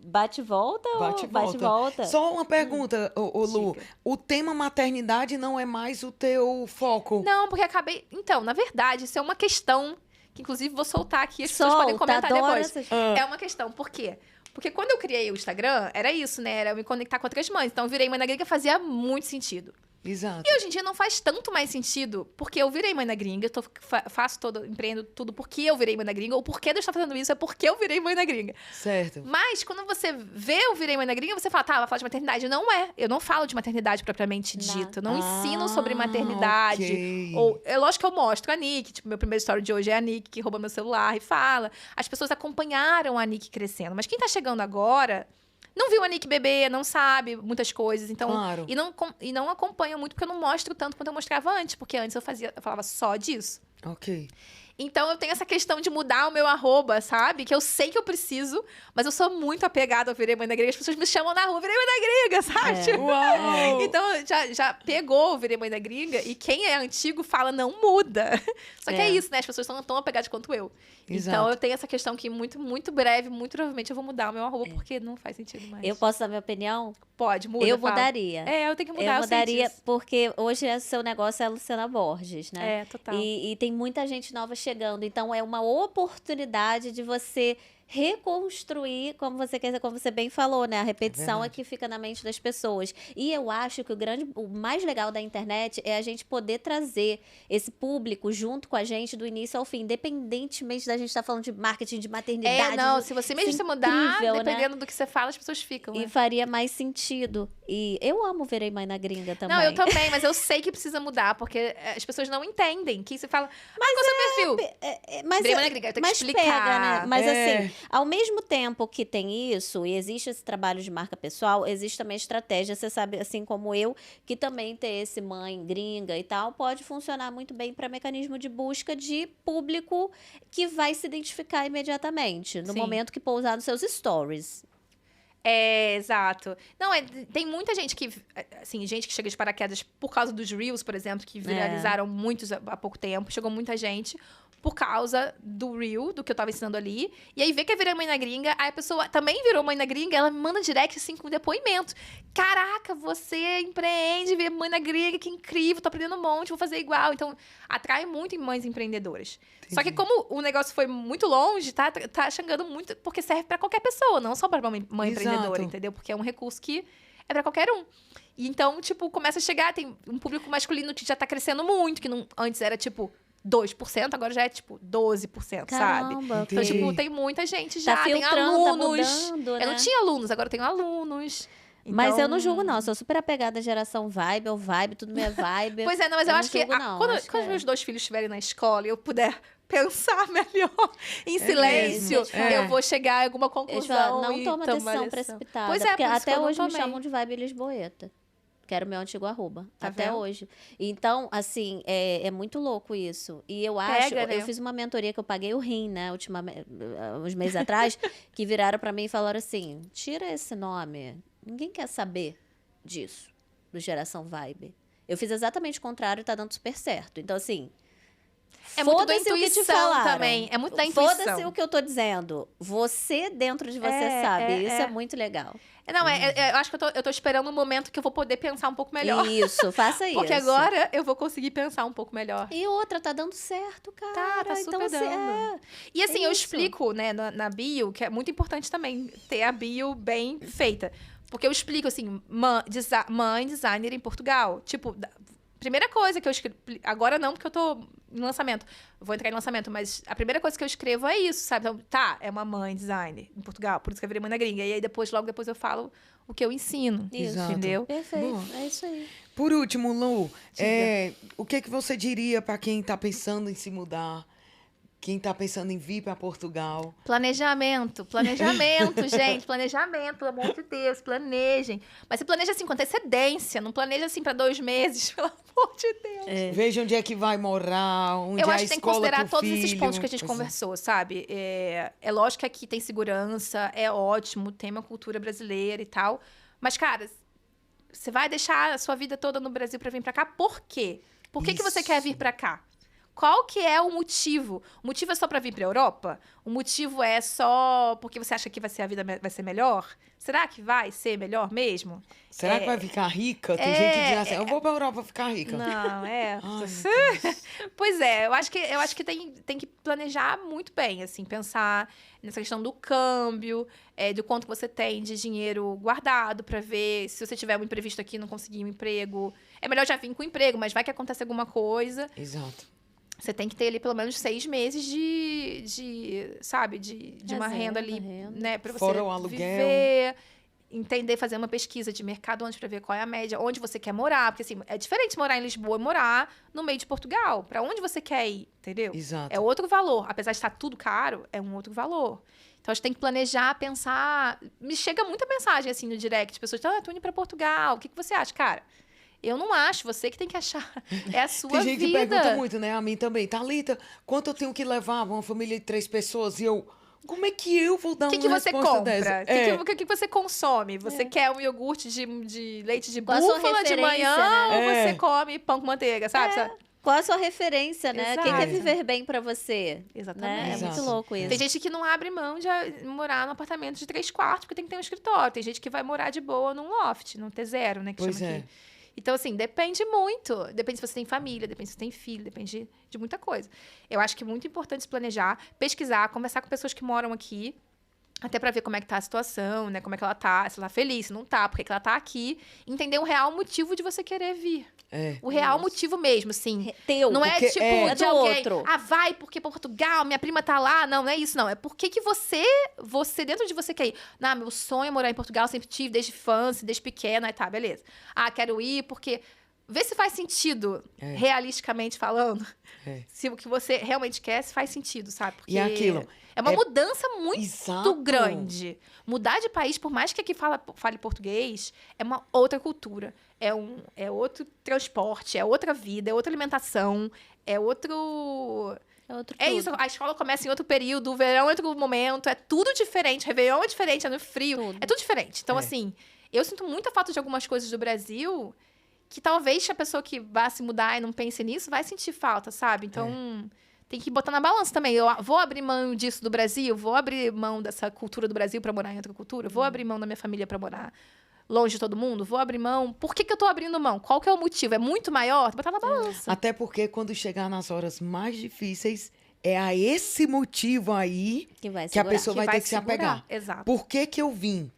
bate e volta Bate ou e bate e volta? Só uma pergunta, ô, Lu. Diga. O tema maternidade não é mais o teu foco? Não, porque acabei... Então, na verdade, isso é uma questão que, inclusive, vou soltar aqui, as pessoas podem Solta, comentar adoro depois. essas... É uma questão, por quê? Porque quando eu criei o Instagram, era isso, né? Era eu me conectar com outras mães. Então, eu virei mãe na gringa, fazia muito sentido. Exato. E hoje em dia não faz tanto mais sentido, porque eu virei mãe na gringa, empreendo tudo porque eu virei mãe na gringa, ou porque eu estou fazendo isso é porque eu virei mãe na gringa. Certo. Mas, quando você vê eu virei mãe na gringa, você fala, vai falar de maternidade. Não é. Eu não falo de maternidade propriamente dita. Eu não ensino sobre maternidade. Ok. Ou, é lógico que eu mostro a Nick. Tipo, meu primeiro story de hoje é a Nick que rouba meu celular e fala. As pessoas acompanharam a Nick crescendo. Mas quem tá chegando agora não viu a Nick bebê, não sabe muitas coisas. Então, Claro. e não acompanha muito, porque eu não mostro tanto quanto eu mostrava antes. Porque antes eu falava só disso. Ok. Então, eu tenho essa questão de mudar o meu arroba, sabe? Que eu sei que eu preciso, mas eu sou muito apegada ao Virei Mãe da Gringa. As pessoas me chamam na rua, Virei Mãe da Gringa, sabe? Tipo, Uau! então, já pegou o Virei Mãe da Gringa e quem é antigo fala, não muda. Só que é isso, né? As pessoas estão tão apegadas quanto eu. Exato. Então, eu tenho essa questão que muito, muito breve, muito provavelmente eu vou mudar o meu arroba, porque não faz sentido mais. Eu posso dar minha opinião? Pode, muda, Eu fala. mudaria. Eu tenho que mudar, Eu sei mudaria disso. porque hoje seu negócio é a Luciana Borges, né? Total. E tem muita gente nova chegando. chegando. Então, é uma oportunidade de você reconstruir, como você quer dizer, como você bem falou, né? A repetição é que fica na mente das pessoas. E eu acho que o mais legal da internet é a gente poder trazer esse público junto com a gente do início ao fim, independentemente da gente estar falando de marketing, de maternidade. Se você mesmo isso se é mudar, incrível, dependendo do que você fala, as pessoas ficam, E né? faria mais sentido. E eu amo Virei Mãe na Gringa também. Não, eu também, mas eu sei que precisa mudar, porque as pessoas não entendem. Que você fala, qual é o seu perfil? Mas, Virei Mãe na Gringa, eu tenho que mas explicar. pega, né? Mas É. assim, ao mesmo tempo que tem isso, e existe esse trabalho de marca pessoal, existe também a estratégia, você sabe, assim como eu, que também ter esse mãe gringa e tal, pode funcionar muito bem para mecanismo de busca de público que vai se identificar imediatamente, no Sim. momento que pousar nos seus stories. Exato. Não, tem muita gente que, assim, gente que chega de paraquedas por causa dos Reels, por exemplo, que viralizaram muitos há pouco tempo. Chegou muita gente por causa do Reel, do que eu tava ensinando ali. E aí vê que eu virei mãe na gringa, aí a pessoa também virou mãe na gringa, ela me manda direct, assim, com depoimento. Caraca, você empreende, vira mãe na gringa, que incrível, tô aprendendo um monte, vou fazer igual. Então, atrai muito mães empreendedoras. Só que como o negócio foi muito longe, tá chegando muito, porque serve pra qualquer pessoa, não só pra mãe empreendedora, entendeu? Porque é um recurso que é pra qualquer um. E então, tipo, começa a chegar, tem um público masculino que já tá crescendo muito, que não, antes era, tipo, 2%, agora já é, tipo, 12%, sabe? Caramba, Então, tipo, Entendi. tem muita gente já, tá tem filtrando, tá alunos. mudando, Eu não né? tinha alunos, agora eu tenho alunos. Mas eu não Então- julgo, não. Eu sou super apegada à geração vibe, ao vibe, tudo minha vibe. Pois é, não, mas eu não acho que julgo, não. quando Acho que os meus 2 filhos estiverem na escola e eu puder pensar melhor em silêncio, mesmo, é. eu vou chegar a alguma Eles conclusão. falam, não e toma tomar decisão lição. precipitada. Pois é, porque por isso que até eu não hoje me tomei. chamam de vibe lisboeta. Que era o meu antigo arroba. Tá até vendo? hoje. Então, assim, é muito louco isso. E eu acho... Pega, né? Eu fiz uma mentoria que eu paguei o rim, né? Uns meses atrás. Que viraram pra mim e falaram assim, tira esse nome. Ninguém quer saber disso. Do Geração Vibe. Eu fiz exatamente o contrário e tá dando super certo. Então, assim... É muito da foda-se o que te intuição falaram. também. É muito da intuição. Foda-se o que eu tô dizendo. Você dentro de você sabe. Isso é muito legal. Não, eu acho que eu tô esperando um momento que eu vou poder pensar um pouco melhor. Isso, faça isso. Porque agora eu vou conseguir pensar um pouco melhor. E outra, tá dando certo, cara. Tá super então, assim, dando. E assim, eu isso. explico, né, na bio, que é muito importante também ter a bio bem feita. Porque eu explico, assim, mãe designer em Portugal. Tipo, primeira coisa que eu escrevo... Agora não, porque eu tô em lançamento. Eu vou entrar em lançamento, mas a primeira coisa que eu escrevo é isso, sabe? Então, é uma mãe designer em Portugal, por isso que eu virei mãe na gringa. E aí, logo depois eu falo o que eu ensino, Isso. Exato. entendeu? Perfeito, Bom. é isso aí. Por último, Lu, Diga. o que que você diria para quem está pensando em se mudar? Quem está pensando em vir para Portugal? Planejamento, gente, planejamento, pelo amor de Deus, planejem. Mas você planeja assim com antecedência, não planeja assim para 2 meses, pelo amor de Deus. Veja onde é que vai morar, onde Eu é acho a que tem que escola considerar pro todos esses filho. pontos que a gente Pois é. conversou, sabe? É lógico que aqui tem segurança, é ótimo, tem uma cultura brasileira e tal. Mas, cara, você vai deixar a sua vida toda no Brasil para vir para cá? Por quê? Por que você Isso. quer vir para cá? Qual que é o motivo? O motivo é só para vir para Europa? O motivo é só porque você acha que a vida vai ser melhor? Será que vai ser melhor mesmo? Será que vai ficar rica? Tem gente que diz assim, eu vou para Europa ficar rica. Não, é. Ai, meu Deus. Pois é, eu acho que tem que planejar muito bem, assim, pensar nessa questão do câmbio, do quanto você tem de dinheiro guardado para ver se você tiver um imprevisto aqui e não conseguir um emprego. É melhor já vir com emprego, mas vai que acontece alguma coisa. Exato. Você tem que ter ali pelo menos 6 meses sabe, de uma renda ali, renda. né, para você Fora o aluguel. viver, entender, fazer uma pesquisa de mercado antes para ver qual é a média, onde você quer morar, porque assim, é diferente morar em Lisboa e morar no meio de Portugal. Para onde você quer ir, entendeu? Exato. É outro valor, apesar de estar tudo caro, é um outro valor. Então a gente tem que planejar, pensar. Me chega muita mensagem assim no direct, pessoas, tô indo para Portugal, o que você acha, cara? Eu não acho, você que tem que achar. É a sua Tem gente vida. que pergunta muito, né? A mim também. Thalita, quanto eu tenho que levar uma família de 3 pessoas? E eu, como é que eu vou dar O que uma você resposta compra? dessa? O que você consome? Você quer um iogurte de leite de Qual a sua búfala de referência, manhã né? ou É. você come pão com manteiga, sabe? Qual a sua referência, né? O que é Exato. viver bem pra você? Exatamente. Né? É Exato. muito louco isso. Tem gente que não abre mão de morar num apartamento de 3 quartos, porque tem que ter um escritório. Tem gente que vai morar de boa num loft, num T0, né? Que Pois chama é. aqui. Então, assim, depende muito. Depende se você tem família, depende se você tem filho, depende de muita coisa. Eu acho que é muito importante se planejar, pesquisar, conversar com pessoas que moram aqui, até pra ver como é que tá a situação, né? Como é que ela tá, se ela tá feliz, se não tá, por que ela tá aqui. Entender o real motivo de você querer vir. O real motivo mesmo, assim. Teu. Não é Porque tipo é de do alguém. outro. Ah, vai porque Portugal, minha prima tá lá. Não, não é isso, não. É porque que você dentro de você quer ir. Não, meu sonho é morar em Portugal, sempre tive, desde infância, desde pequena. Aí tá, beleza. Ah, quero ir porque... Vê se faz sentido, realisticamente falando. Se o que você realmente quer, se faz sentido, sabe? Porque E aquilo, é uma mudança muito Exato. grande. Mudar de país, por mais que aqui fale português, é uma outra cultura. É outro transporte, é outra vida, é outra alimentação, é outro... É isso, a escola começa em outro período, o verão é outro momento, é tudo diferente, Réveillon é diferente, é no frio, é tudo diferente. Então, assim, eu sinto muita falta de algumas coisas do Brasil que talvez a pessoa que vá se mudar e não pense nisso vai sentir falta, sabe? Então, tem que botar na balança também. Eu vou abrir mão disso do Brasil, vou abrir mão dessa cultura do Brasil pra morar em outra cultura, vou abrir mão da minha família pra morar longe de todo mundo, vou abrir mão. Por que eu tô abrindo mão? Qual que é o motivo? É muito maior? Botar na balança. Até porque quando chegar nas horas mais difíceis, é a esse motivo aí que a pessoa vai ter que se apegar. Exato. Por que que eu vim?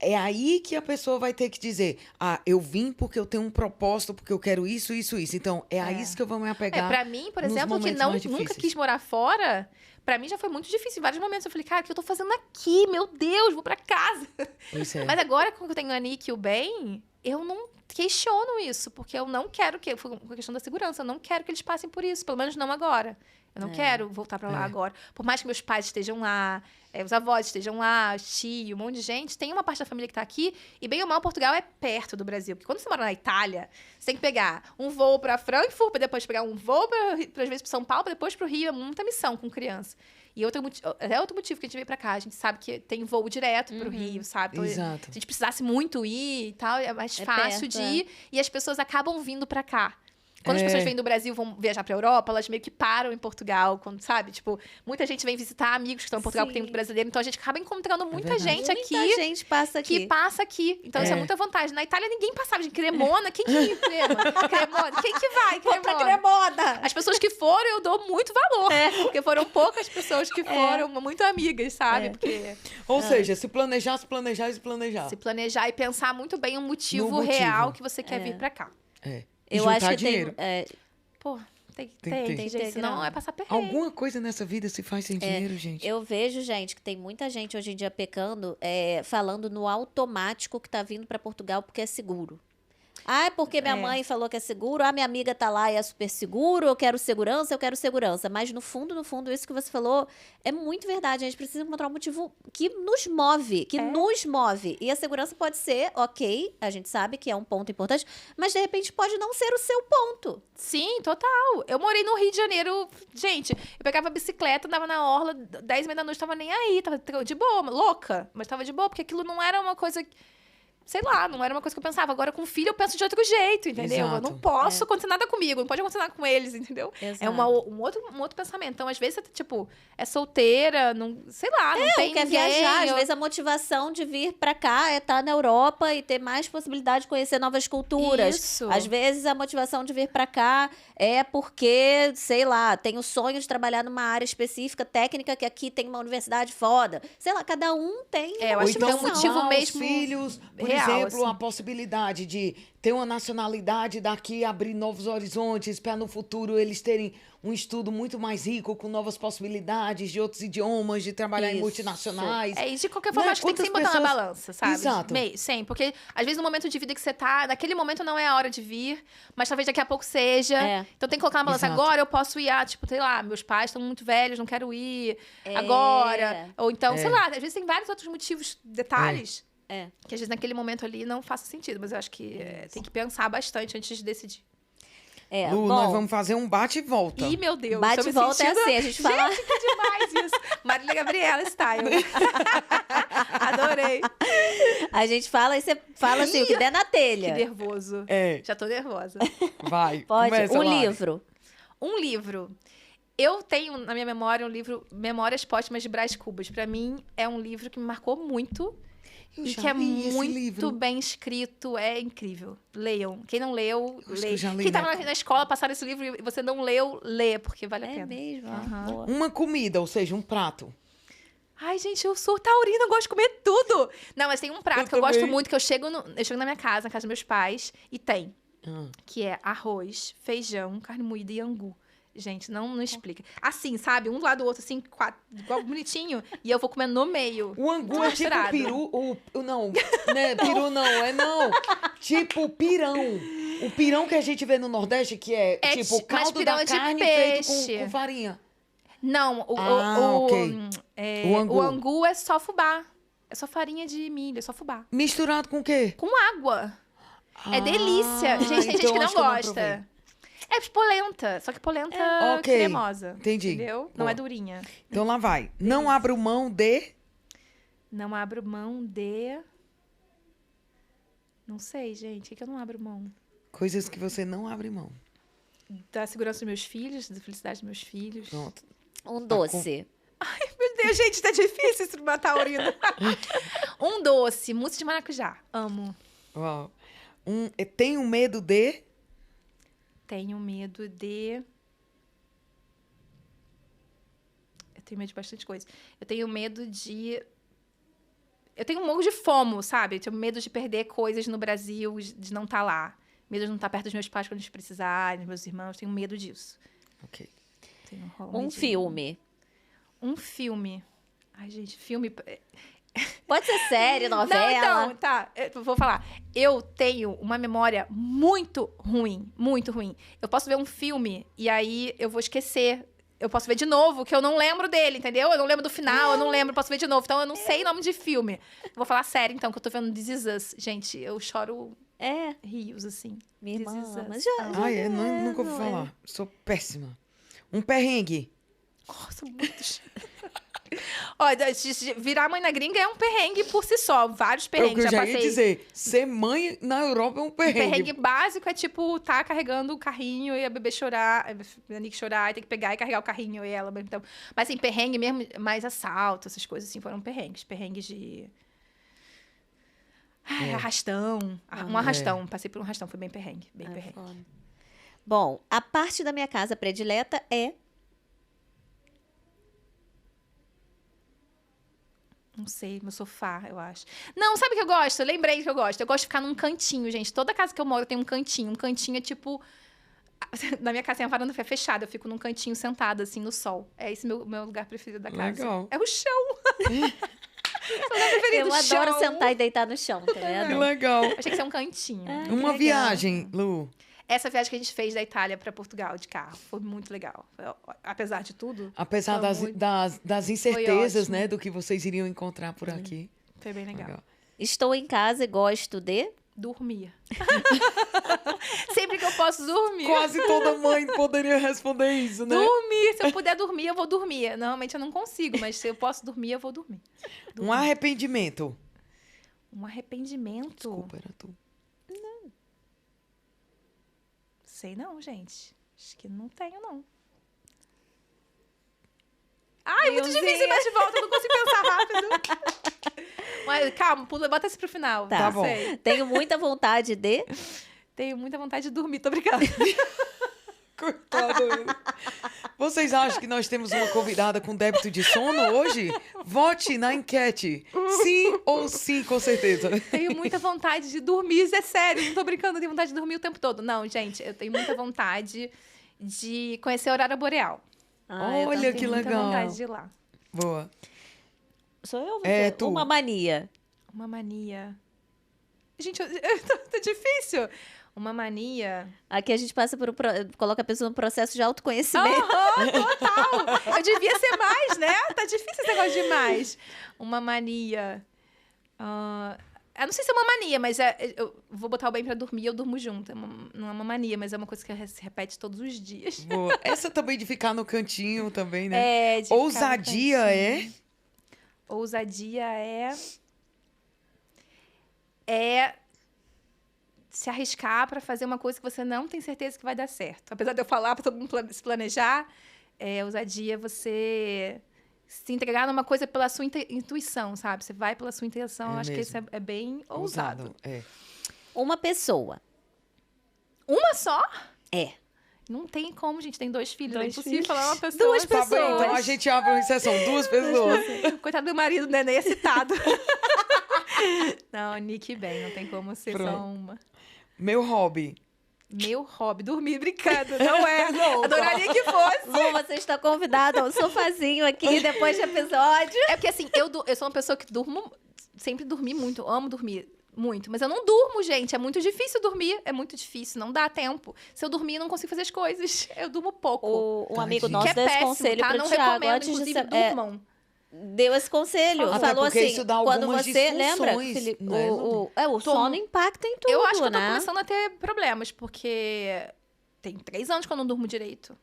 É aí que a pessoa vai ter que dizer, eu vim porque eu tenho um propósito, porque eu quero isso, isso, isso. Então, a isso que eu vou me apegar. Pra mim, por nos exemplo, que momentos mais nunca difíceis. quis morar fora, pra mim já foi muito difícil. Em vários momentos eu falei, cara, o que eu tô fazendo aqui? Meu Deus, vou pra casa. Pois é. Mas agora, quando eu tenho a Nick e o Ben, eu não questiono isso, porque eu não quero que... Foi uma questão da segurança, eu não quero que eles passem por isso, pelo menos não agora. Eu não quero voltar pra lá agora. Por mais que meus pais estejam lá, os avós estejam lá, os tios, um monte de gente, tem uma parte da família que tá aqui, e bem ou mal, Portugal é perto do Brasil. Porque quando você mora na Itália, você tem que pegar um voo pra Frankfurt, pra depois pegar um voo, às vezes, pra São Paulo, pra depois pro Rio. É muita missão com criança. E outro motivo que a gente veio pra cá. A gente sabe que tem voo direto pro Rio, sabe? Então, Exato. se a gente precisasse muito ir e tal, é mais fácil perto, de ir. E as pessoas acabam vindo pra cá. Quando as pessoas vêm do Brasil, vão viajar pra Europa, elas meio que param em Portugal, quando, sabe? Tipo, muita gente vem visitar amigos que estão em Portugal, porque tem muito brasileiro. Então, a gente acaba encontrando muita verdade. gente aqui. Muita gente passa aqui. Que passa aqui. Então, isso é muita vantagem. Na Itália, ninguém passava. Gente, Cremona, quem que ia? Cremona? Quem que vai? Vou pra Cremona. Cremona. As pessoas que foram, eu dou muito valor. Porque foram poucas pessoas que foram, muito amigas, sabe? Porque Ou seja, se planejar, se planejar e se planejar. se planejar e pensar muito bem o motivo, No motivo. real que você quer vir pra cá. E Eu juntar acho que dinheiro. Pô, tem Tem que ter. Tem que gente. ter Senão grana. é passar perrengue. Alguma coisa nessa vida se faz sem dinheiro, gente. Eu vejo, gente, que tem muita gente hoje em dia pecando, falando no automático que tá vindo pra Portugal porque é seguro. Ah, é porque minha mãe falou que é seguro, minha amiga tá lá e é super seguro, eu quero segurança. Mas no fundo, isso que você falou é muito verdade. A gente precisa encontrar um motivo que nos move, E a segurança pode ser, ok, a gente sabe que é um ponto importante, mas de repente pode não ser o seu ponto. Sim, total. Eu morei no Rio de Janeiro, gente, eu pegava a bicicleta, andava na orla, 10h30 da noite, tava nem aí, tava de boa, louca, mas tava de boa, porque aquilo não era uma coisa... Sei lá, não era uma coisa que eu pensava. Agora, com filho, eu penso de outro jeito, entendeu? Exato. Eu não posso acontecer nada comigo, não pode acontecer nada com eles, entendeu? Exato. É um outro pensamento. Então, às vezes, você, tipo, é solteira, não, sei lá, não tem Ou quer ninguém. viajar, às vezes a motivação de vir pra cá é estar na Europa e ter mais possibilidade de conhecer novas culturas. Isso. Às vezes a motivação de vir pra cá é porque, sei lá, tem o sonho de trabalhar numa área específica, técnica, que aqui tem uma universidade foda. Sei lá, cada um tem É, eu uma acho que tem um motivação. motivo dar mesmo aos filhos, por real, exemplo, assim. a possibilidade de ter uma nacionalidade daqui, abrir novos horizontes, para no futuro eles terem um estudo muito mais rico, com novas possibilidades de outros idiomas, de trabalhar em Isso. multinacionais. É, e de qualquer forma, Né? acho que tem que sempre Quantas botar na pessoas- balança, sabe? Exato. Sim, porque às vezes no momento de vida que você tá, naquele momento não é a hora de vir, mas talvez daqui a pouco seja. É. Então tem que colocar na balança. Exato. Agora eu posso ir, tipo, sei lá, meus pais estão muito velhos, não quero ir É. agora. Ou então, sei lá, às vezes tem vários outros motivos, detalhes. É. Que às vezes naquele momento ali não faça sentido, mas eu acho que tem que pensar bastante antes de decidir. Lu, bom, nós vamos fazer um bate e volta. Ih, meu Deus, bate tô e me volta é sentindo- assim, a gente fala... Gente, que demais isso. Marília Gabriela style. Adorei. A gente fala e você fala assim, o que der na Que telha. nervoso. É, Já tô nervosa. vai. Pode, começa, um Lari. livro. Um livro. Eu tenho na minha memória um livro, Memórias Póstumas de Brás Cubas. Pra mim, é um livro que me marcou muito. Eu E já que é li esse muito livro. bem escrito, é incrível. Leiam. Quem não leu, Acho que leia. eu já li, Quem né? tava na escola, passaram esse livro e você não leu, lê, porque vale a É pena. mesmo? Aham. Boa. Uma comida, ou seja, um prato. Ai, gente, eu sou taurina, eu gosto de comer tudo. Não, mas tem um prato Eu que eu gosto também. muito, que eu chego na minha casa, na casa dos meus pais, e tem. Ah. Que é arroz, feijão, carne moída e angu. Gente, não explica. Assim, sabe? Um do lado do outro, assim, igual bonitinho. E eu vou comendo no meio. O angu é tipo Misturado. peru. Não, né? Peru não. Tipo pirão. O pirão que a gente vê no Nordeste, que é, É tipo mas caldo pirão da é de carne feito peixe. com farinha. Não, Ok. O angu. o angu é só fubá. É só farinha de milho, é só fubá. Misturado com o quê? Com água. É delícia. Gente, tem gente então que não acho que eu não provei. gosta. É polenta, só que polenta Ok, cremosa. entendi. Entendeu? Não Boa. é durinha. Então lá vai. Não abro mão de... Não abro mão de... Não sei, gente. O que eu não abro mão? Coisas que você não abre mão. Da segurança dos meus filhos, da felicidade dos meus filhos. Pronto. Um doce. Meu Deus, gente, tá difícil isso de matar a urina. Um doce, mousse de maracujá. Amo. Uau. Tenho medo de... Tenho medo de... Eu tenho medo de bastante coisa. Eu tenho medo de... Eu tenho um pouco de fomo, sabe? Eu tenho medo de perder coisas no Brasil, de não estar lá. Medo de não estar perto dos meus pais quando eles precisarem, dos meus irmãos. Tenho medo disso. Ok. Rola Um medinho. filme. Um filme. Ai, gente, filme... Pode ser série, novela. Não, então, tá. Eu vou falar. Eu tenho uma memória muito ruim. Muito ruim. Eu posso ver um filme e aí eu vou esquecer. Eu posso ver de novo, que eu não lembro dele, entendeu? Eu não lembro do final, eu não lembro, posso ver de novo. Então, eu não sei nome de filme. Eu vou falar sério, então, que eu tô vendo This Is Us. Gente, eu choro É, rios, assim. minha irmã. This Is Us. Mas já, Ai, eu nunca ouvi falar. Sou péssima. Um perrengue. Nossa, muito... Olha, virar mãe na gringa é um perrengue por si só. Vários É o perrengues. que eu já passei. ia dizer. Ser mãe na Europa é um O perrengue. perrengue básico é tipo, tá carregando o carrinho e a bebê chorar, a Nick chorar, e tem que pegar e carregar o carrinho e ela. Então, mas assim, perrengue mesmo, mais assalto, essas coisas assim, foram perrengues. Perrengues de. Ai, arrastão. Um arrastão. Passei por um arrastão, foi bem perrengue. Bem perrengue. foda. Bom, a parte da minha casa predileta é... Não sei, meu sofá, eu acho. Não, sabe o que eu gosto? Eu lembrei que eu gosto. Eu gosto de ficar num cantinho, gente. Toda casa que eu moro tem um cantinho. Um cantinho é tipo. Na minha casa tem a varanda fechada. Eu fico num cantinho sentada, assim, no sol. É esse meu lugar preferido da casa. Legal. É o chão. Meu lugar preferido, Eu adoro chão. sentar e deitar no chão, tá Que vendo? legal. Achei que isso é um cantinho. que Uma legal. viagem, Lu. Essa viagem que a gente fez da Itália para Portugal de carro foi muito legal. Apesar de tudo, Apesar Foi das, muito- das incertezas, ótimo. né, do que vocês iriam encontrar por aqui. foi bem legal. Legal. Estou em casa e gosto de... Dormir. Sempre que eu posso dormir. Quase toda mãe poderia responder isso, né? Dormir. Se eu puder dormir, eu vou dormir. Normalmente eu não consigo, mas se eu posso dormir, eu vou dormir. Um arrependimento. Um arrependimento? Desculpa, era tu. Sei não, gente. Acho que não tenho, não. Ai, muito Deusinha. difícil, mas de volta, eu não consigo pensar rápido. Mas calma, bota esse pro final. Tá. Tá bom. Sei. Tenho muita vontade de... Tenho muita vontade de dormir, tô brincando. Coitado. Vocês acham que nós temos uma convidada com débito de sono hoje? Vote na enquete. Sim ou sim, com certeza. Tenho muita vontade de dormir, é sério, não tô brincando, eu tenho vontade de dormir o tempo todo. Não, gente, eu tenho muita vontade de conhecer a Aurora Boreal. Ah, eu Olha também. que Tenho muita legal. vontade de ir lá. Boa. Sou eu? É, você? tu. Uma mania. Uma mania. Gente, tá difícil. Uma mania. Aqui a gente passa por coloca a pessoa no processo de autoconhecimento. Aham, total. Eu devia ser mais, né? Tá difícil esse negócio de mais. Uma mania. Eu não sei se é uma mania, mas eu vou botar o bem pra dormir e eu durmo junto. Não é uma mania, mas é uma coisa que se repete todos os dias. Boa. Essa também de ficar no cantinho também, né? É, de ficar no Ousadia cantinho. é... Ousadia é se arriscar pra fazer uma coisa que você não tem certeza que vai dar certo. Apesar de eu falar pra todo mundo se planejar, ousadia é você se entregar numa coisa pela sua intuição, sabe? Você vai pela sua intuição. É Acho que mesmo. isso é bem ousado. É. Uma pessoa. Uma só? É. Não tem como, gente. Tem 2 filhos. Dois é impossível filhos. falar uma pessoa. Duas Tá bem, então pessoas. a gente abre uma exceção. 2 pessoas. Coitado do marido, né? Nem é citado. Não, Nick bem. Não tem como ser só Pronto. uma. Meu hobby. Meu hobby, dormir brincando. Não é. Não, Adoraria que fosse. Lu, você está convidada ao sofazinho aqui depois do episódio. É porque, assim, eu sou uma pessoa que durmo... Sempre dormi muito. Amo dormir muito. Mas eu não durmo, gente. É muito difícil dormir. É muito difícil. Não dá tempo. Se eu dormir, eu não consigo fazer as coisas. Eu durmo pouco. Um amigo Tadinho. nosso que é deu esse péssimo, conselho tá? pro Não Thiago recomendo, antes de inclusive, ser, durmam. deu esse conselho. Até Falou porque assim, isso dá quando algumas você lembra, disfunções, Felipe, né, o sono impacta em tudo, Eu acho que eu tô né? começando a ter problemas, porque tem 3 anos que eu não durmo direito.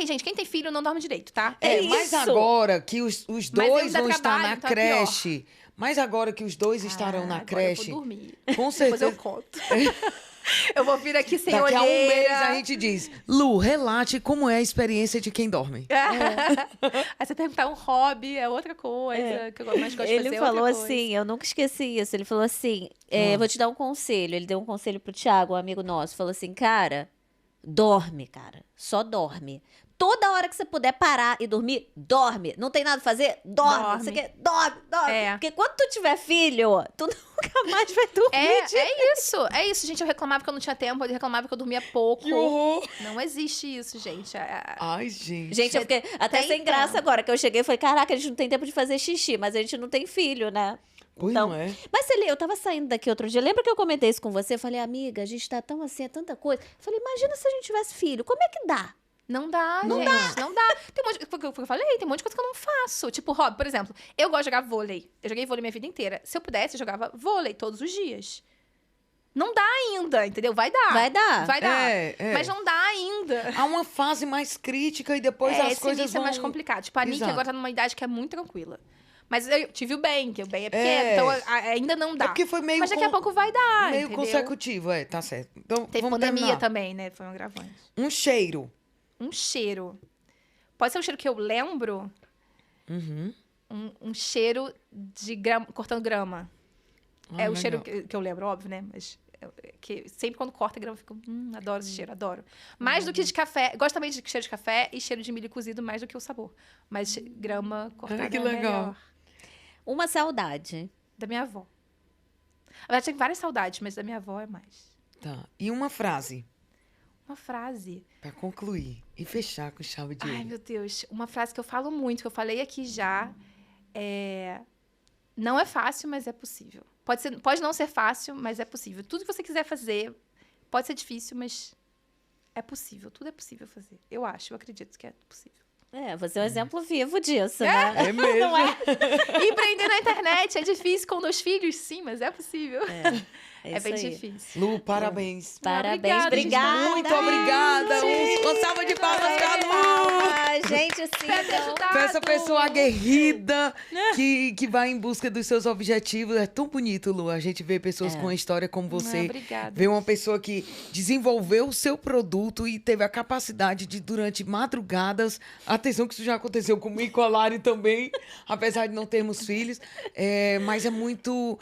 Gente, quem tem filho não dorme direito, tá? É Mas isso. agora que os Mas eu dois ainda vão estar trabalho, na então é creche. Mas agora que os dois estarão na Agora creche, eu vou dormir. com Depois certeza. eu conto. Eu vou vir aqui sem Daqui a um olheira. mês a gente diz: Lu, relate como é a experiência de quem dorme. Aí você perguntar um hobby, é outra coisa. Que eu mais gosto de Ele fazer, é falou outra coisa. assim, eu nunca esqueci isso. Ele falou assim: Ah. vou te dar um conselho. Ele deu um conselho pro Thiago, um amigo nosso. Falou assim, cara, dorme, cara. Só dorme. Toda hora que você puder parar e dormir, dorme. Não tem nada a fazer? Dorme. Você quer? Dorme. É. Porque quando tu tiver filho, tu nunca mais vai dormir. É isso, gente. Eu reclamava que eu não tinha tempo, eu reclamava que eu dormia pouco. Que horror! Não existe isso, gente. Ai, gente. Gente, eu fiquei até Tem sem graça tempo. agora, que eu cheguei e falei, caraca, a gente não tem tempo de fazer xixi, mas a gente não tem filho, né? Pois então, não é? Mas, Celia, eu tava saindo daqui outro dia, lembra que eu comentei isso com você? Eu falei, amiga, a gente tá tão assim, é tanta coisa. Eu falei, imagina se a gente tivesse filho, como é que dá? Não dá, gente. Não dá. Tem um monte de, foi o que eu falei, tem um monte de coisa que eu não faço. Tipo, hobby, por exemplo, eu gosto de jogar vôlei. Eu joguei vôlei minha vida inteira. Se eu pudesse, eu jogava vôlei todos os dias. Não dá ainda, entendeu? Vai dar. Vai dar. Vai dar. É. Mas não dá ainda. Há uma fase mais crítica e depois as Esse coisas início vão... é mais complicado. Tipo, a Nick Exato. agora tá numa idade que é muito tranquila. Mas eu tive o bem, que o bem é pequeno, É. então ainda não dá. É porque foi meio... Mas daqui a pouco vai dar, meio entendeu? consecutivo, tá certo. Então, Teve vamos pandemia terminar. também, né? Foi um agravante. Um cheiro. Um cheiro. Pode ser um cheiro que eu lembro, Uhum. um cheiro de grama, cortando grama. É o legal. cheiro que eu lembro, óbvio, né? Mas que sempre quando corta grama, eu fico, adoro esse cheiro, adoro. Mais do que de café, gosto também de cheiro de café e cheiro de milho cozido, mais do que o sabor. Mas grama cortada que é legal. melhor. Uma saudade. Da minha avó. Na verdade, tem várias saudades, mas da minha avó é mais. Tá. E uma frase, Uma frase. pra concluir e fechar com chave de Ai, ouro. meu Deus. Uma frase que eu falo muito, que eu falei aqui já, é... Não é fácil, mas é possível. Pode não ser fácil, mas é possível. Tudo que você quiser fazer, pode ser difícil, mas é possível. Tudo é possível fazer. Eu acredito que é possível. Você é um exemplo vivo disso, né? É mesmo. Não é? Empreender na internet é difícil com 2 filhos, sim, mas é possível. É isso bem aí. difícil. Lu, parabéns. Parabéns, Obrigada, gente. obrigada. Muito obrigada. Uma salva de palmas pra Lu. Ah, gente, sim. Espero ter ajudado. Pra essa pessoa aguerrida que vai em busca dos seus objetivos. É tão bonito, Lu. A gente vê pessoas com uma história como você. Obrigada. Ver uma pessoa que desenvolveu o seu produto e teve a capacidade de, durante madrugadas... Atenção que isso já aconteceu comigo e com a Lari também, apesar de não termos filhos. Mas é muito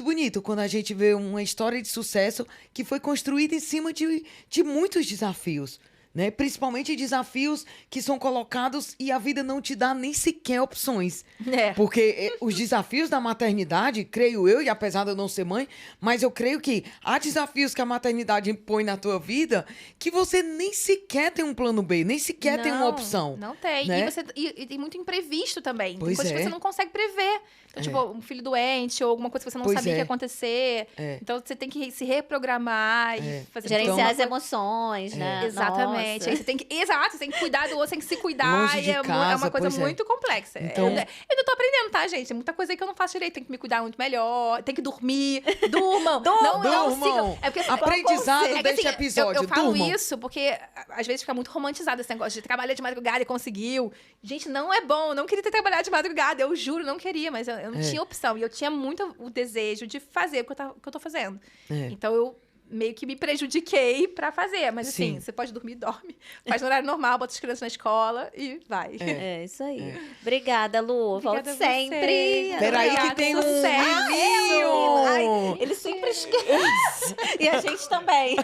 bonito quando a gente vê uma história de sucesso que foi construída em cima de muitos desafios. Né? Principalmente desafios que são colocados e a vida não te dá nem sequer opções. É. Porque os desafios da maternidade, creio eu, e apesar de eu não ser mãe, mas eu creio que há desafios que a maternidade impõe na tua vida que você nem sequer tem um plano B, nem sequer tem uma opção. Não tem. né? E tem muito imprevisto também. Pois tem coisas que é. você não consegue prever. Então, tipo, um filho doente ou alguma coisa que você não Pois sabia é. que ia acontecer. É. Então, você tem que se reprogramar e fazer Gerenciar tudo. as emoções, né? Exatamente. Nossa. Aí você tem que, você tem que cuidar do outro, tem que se cuidar. Longe e de é casa, uma coisa pois é. muito complexa. Então- Eu ainda tô aprendendo, tá, gente? Tem muita coisa aí que eu não faço direito. Tem que me cuidar muito melhor. Tem que dormir. Durmam. Não Durmam. sigam. É porque, Aprendizado é que, deste assim, episódio, Eu falo durmam. isso porque às vezes fica muito romantizado esse negócio de trabalhar de madrugada e conseguiu. Gente, não é bom. Eu não queria ter trabalhado de madrugada. Eu juro, não queria. Mas eu não tinha opção. E eu tinha muito o desejo de fazer o que eu tô fazendo. É. Então, eu meio que me prejudiquei pra fazer. Mas assim, Sim. você pode dormir, dorme. Faz no horário normal, bota as crianças na escola e vai. É isso aí. Obrigada, Lu. Obrigada Volte a sempre. vocês. Peraí que Obrigada, tem um sucesso. miminho! Ele sempre esquece. E a gente também.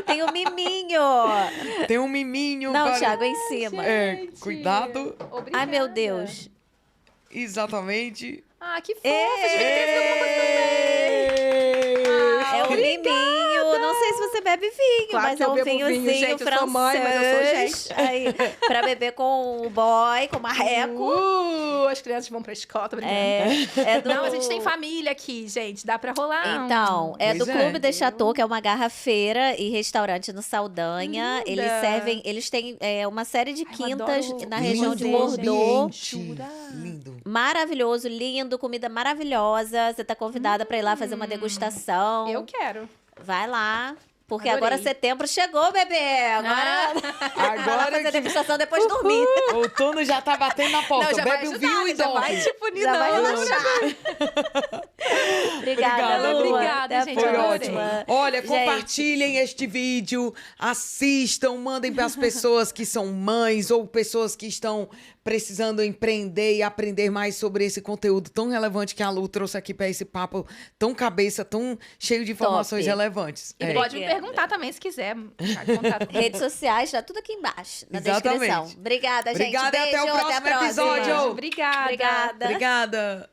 Tem um miminho. Tem um miminho. Não, para- Thiago, é em cima. É, Gente, cuidado. Obrigada. Ai, meu Deus. Exatamente. Ah, que fofa. Devia ter sido uma coisa É um miminho. Não sei se você bebe vinho, Claro mas que é eu um bebo vinho, vinhozinho gente, eu francês. sou mãe, mas eu sou Aí, pra beber com o boy, com o marreco. As crianças vão pra escola, tô brincando. É do... Não, a gente tem família aqui, gente. Dá pra rolar. Então, é do Pois é. Clube de Chateau, que é uma garrafeira e restaurante no Saldanha. Linda. Eles têm uma série de Ai, eu quintas adoro na região de Lindo Bordeaux. ambiente. Jura? Lindo. Maravilhoso, lindo, comida maravilhosa. Você tá convidada pra ir lá fazer uma degustação. Eu quero. Vai lá. Porque Adorei. agora setembro chegou, bebê. Agora vai lá Agora fazer que degustação depois de dormir. outono já tá batendo na porta. Não, já vai Bebe um ajudar, vinho e né? Já vai, dorme. tipo, Já vai ninando. relaxar. Obrigada, Lu. Obrigada, Até a gente, Foi adorei. ótimo. próxima. Olha, Gente. compartilhem este vídeo, assistam, mandem para as pessoas que são mães ou pessoas que estão precisando empreender e aprender mais sobre esse conteúdo tão relevante que a Lu trouxe aqui para esse papo tão cabeça, tão cheio de informações Top. relevantes. E É. pode me perguntar também, se quiser. Contato. Redes sociais, tá tudo aqui embaixo, na Exatamente. descrição. Obrigada, gente. Obrigada e até Beijo, o próximo até a próxima. episódio. Obrigada. Obrigada. Obrigada.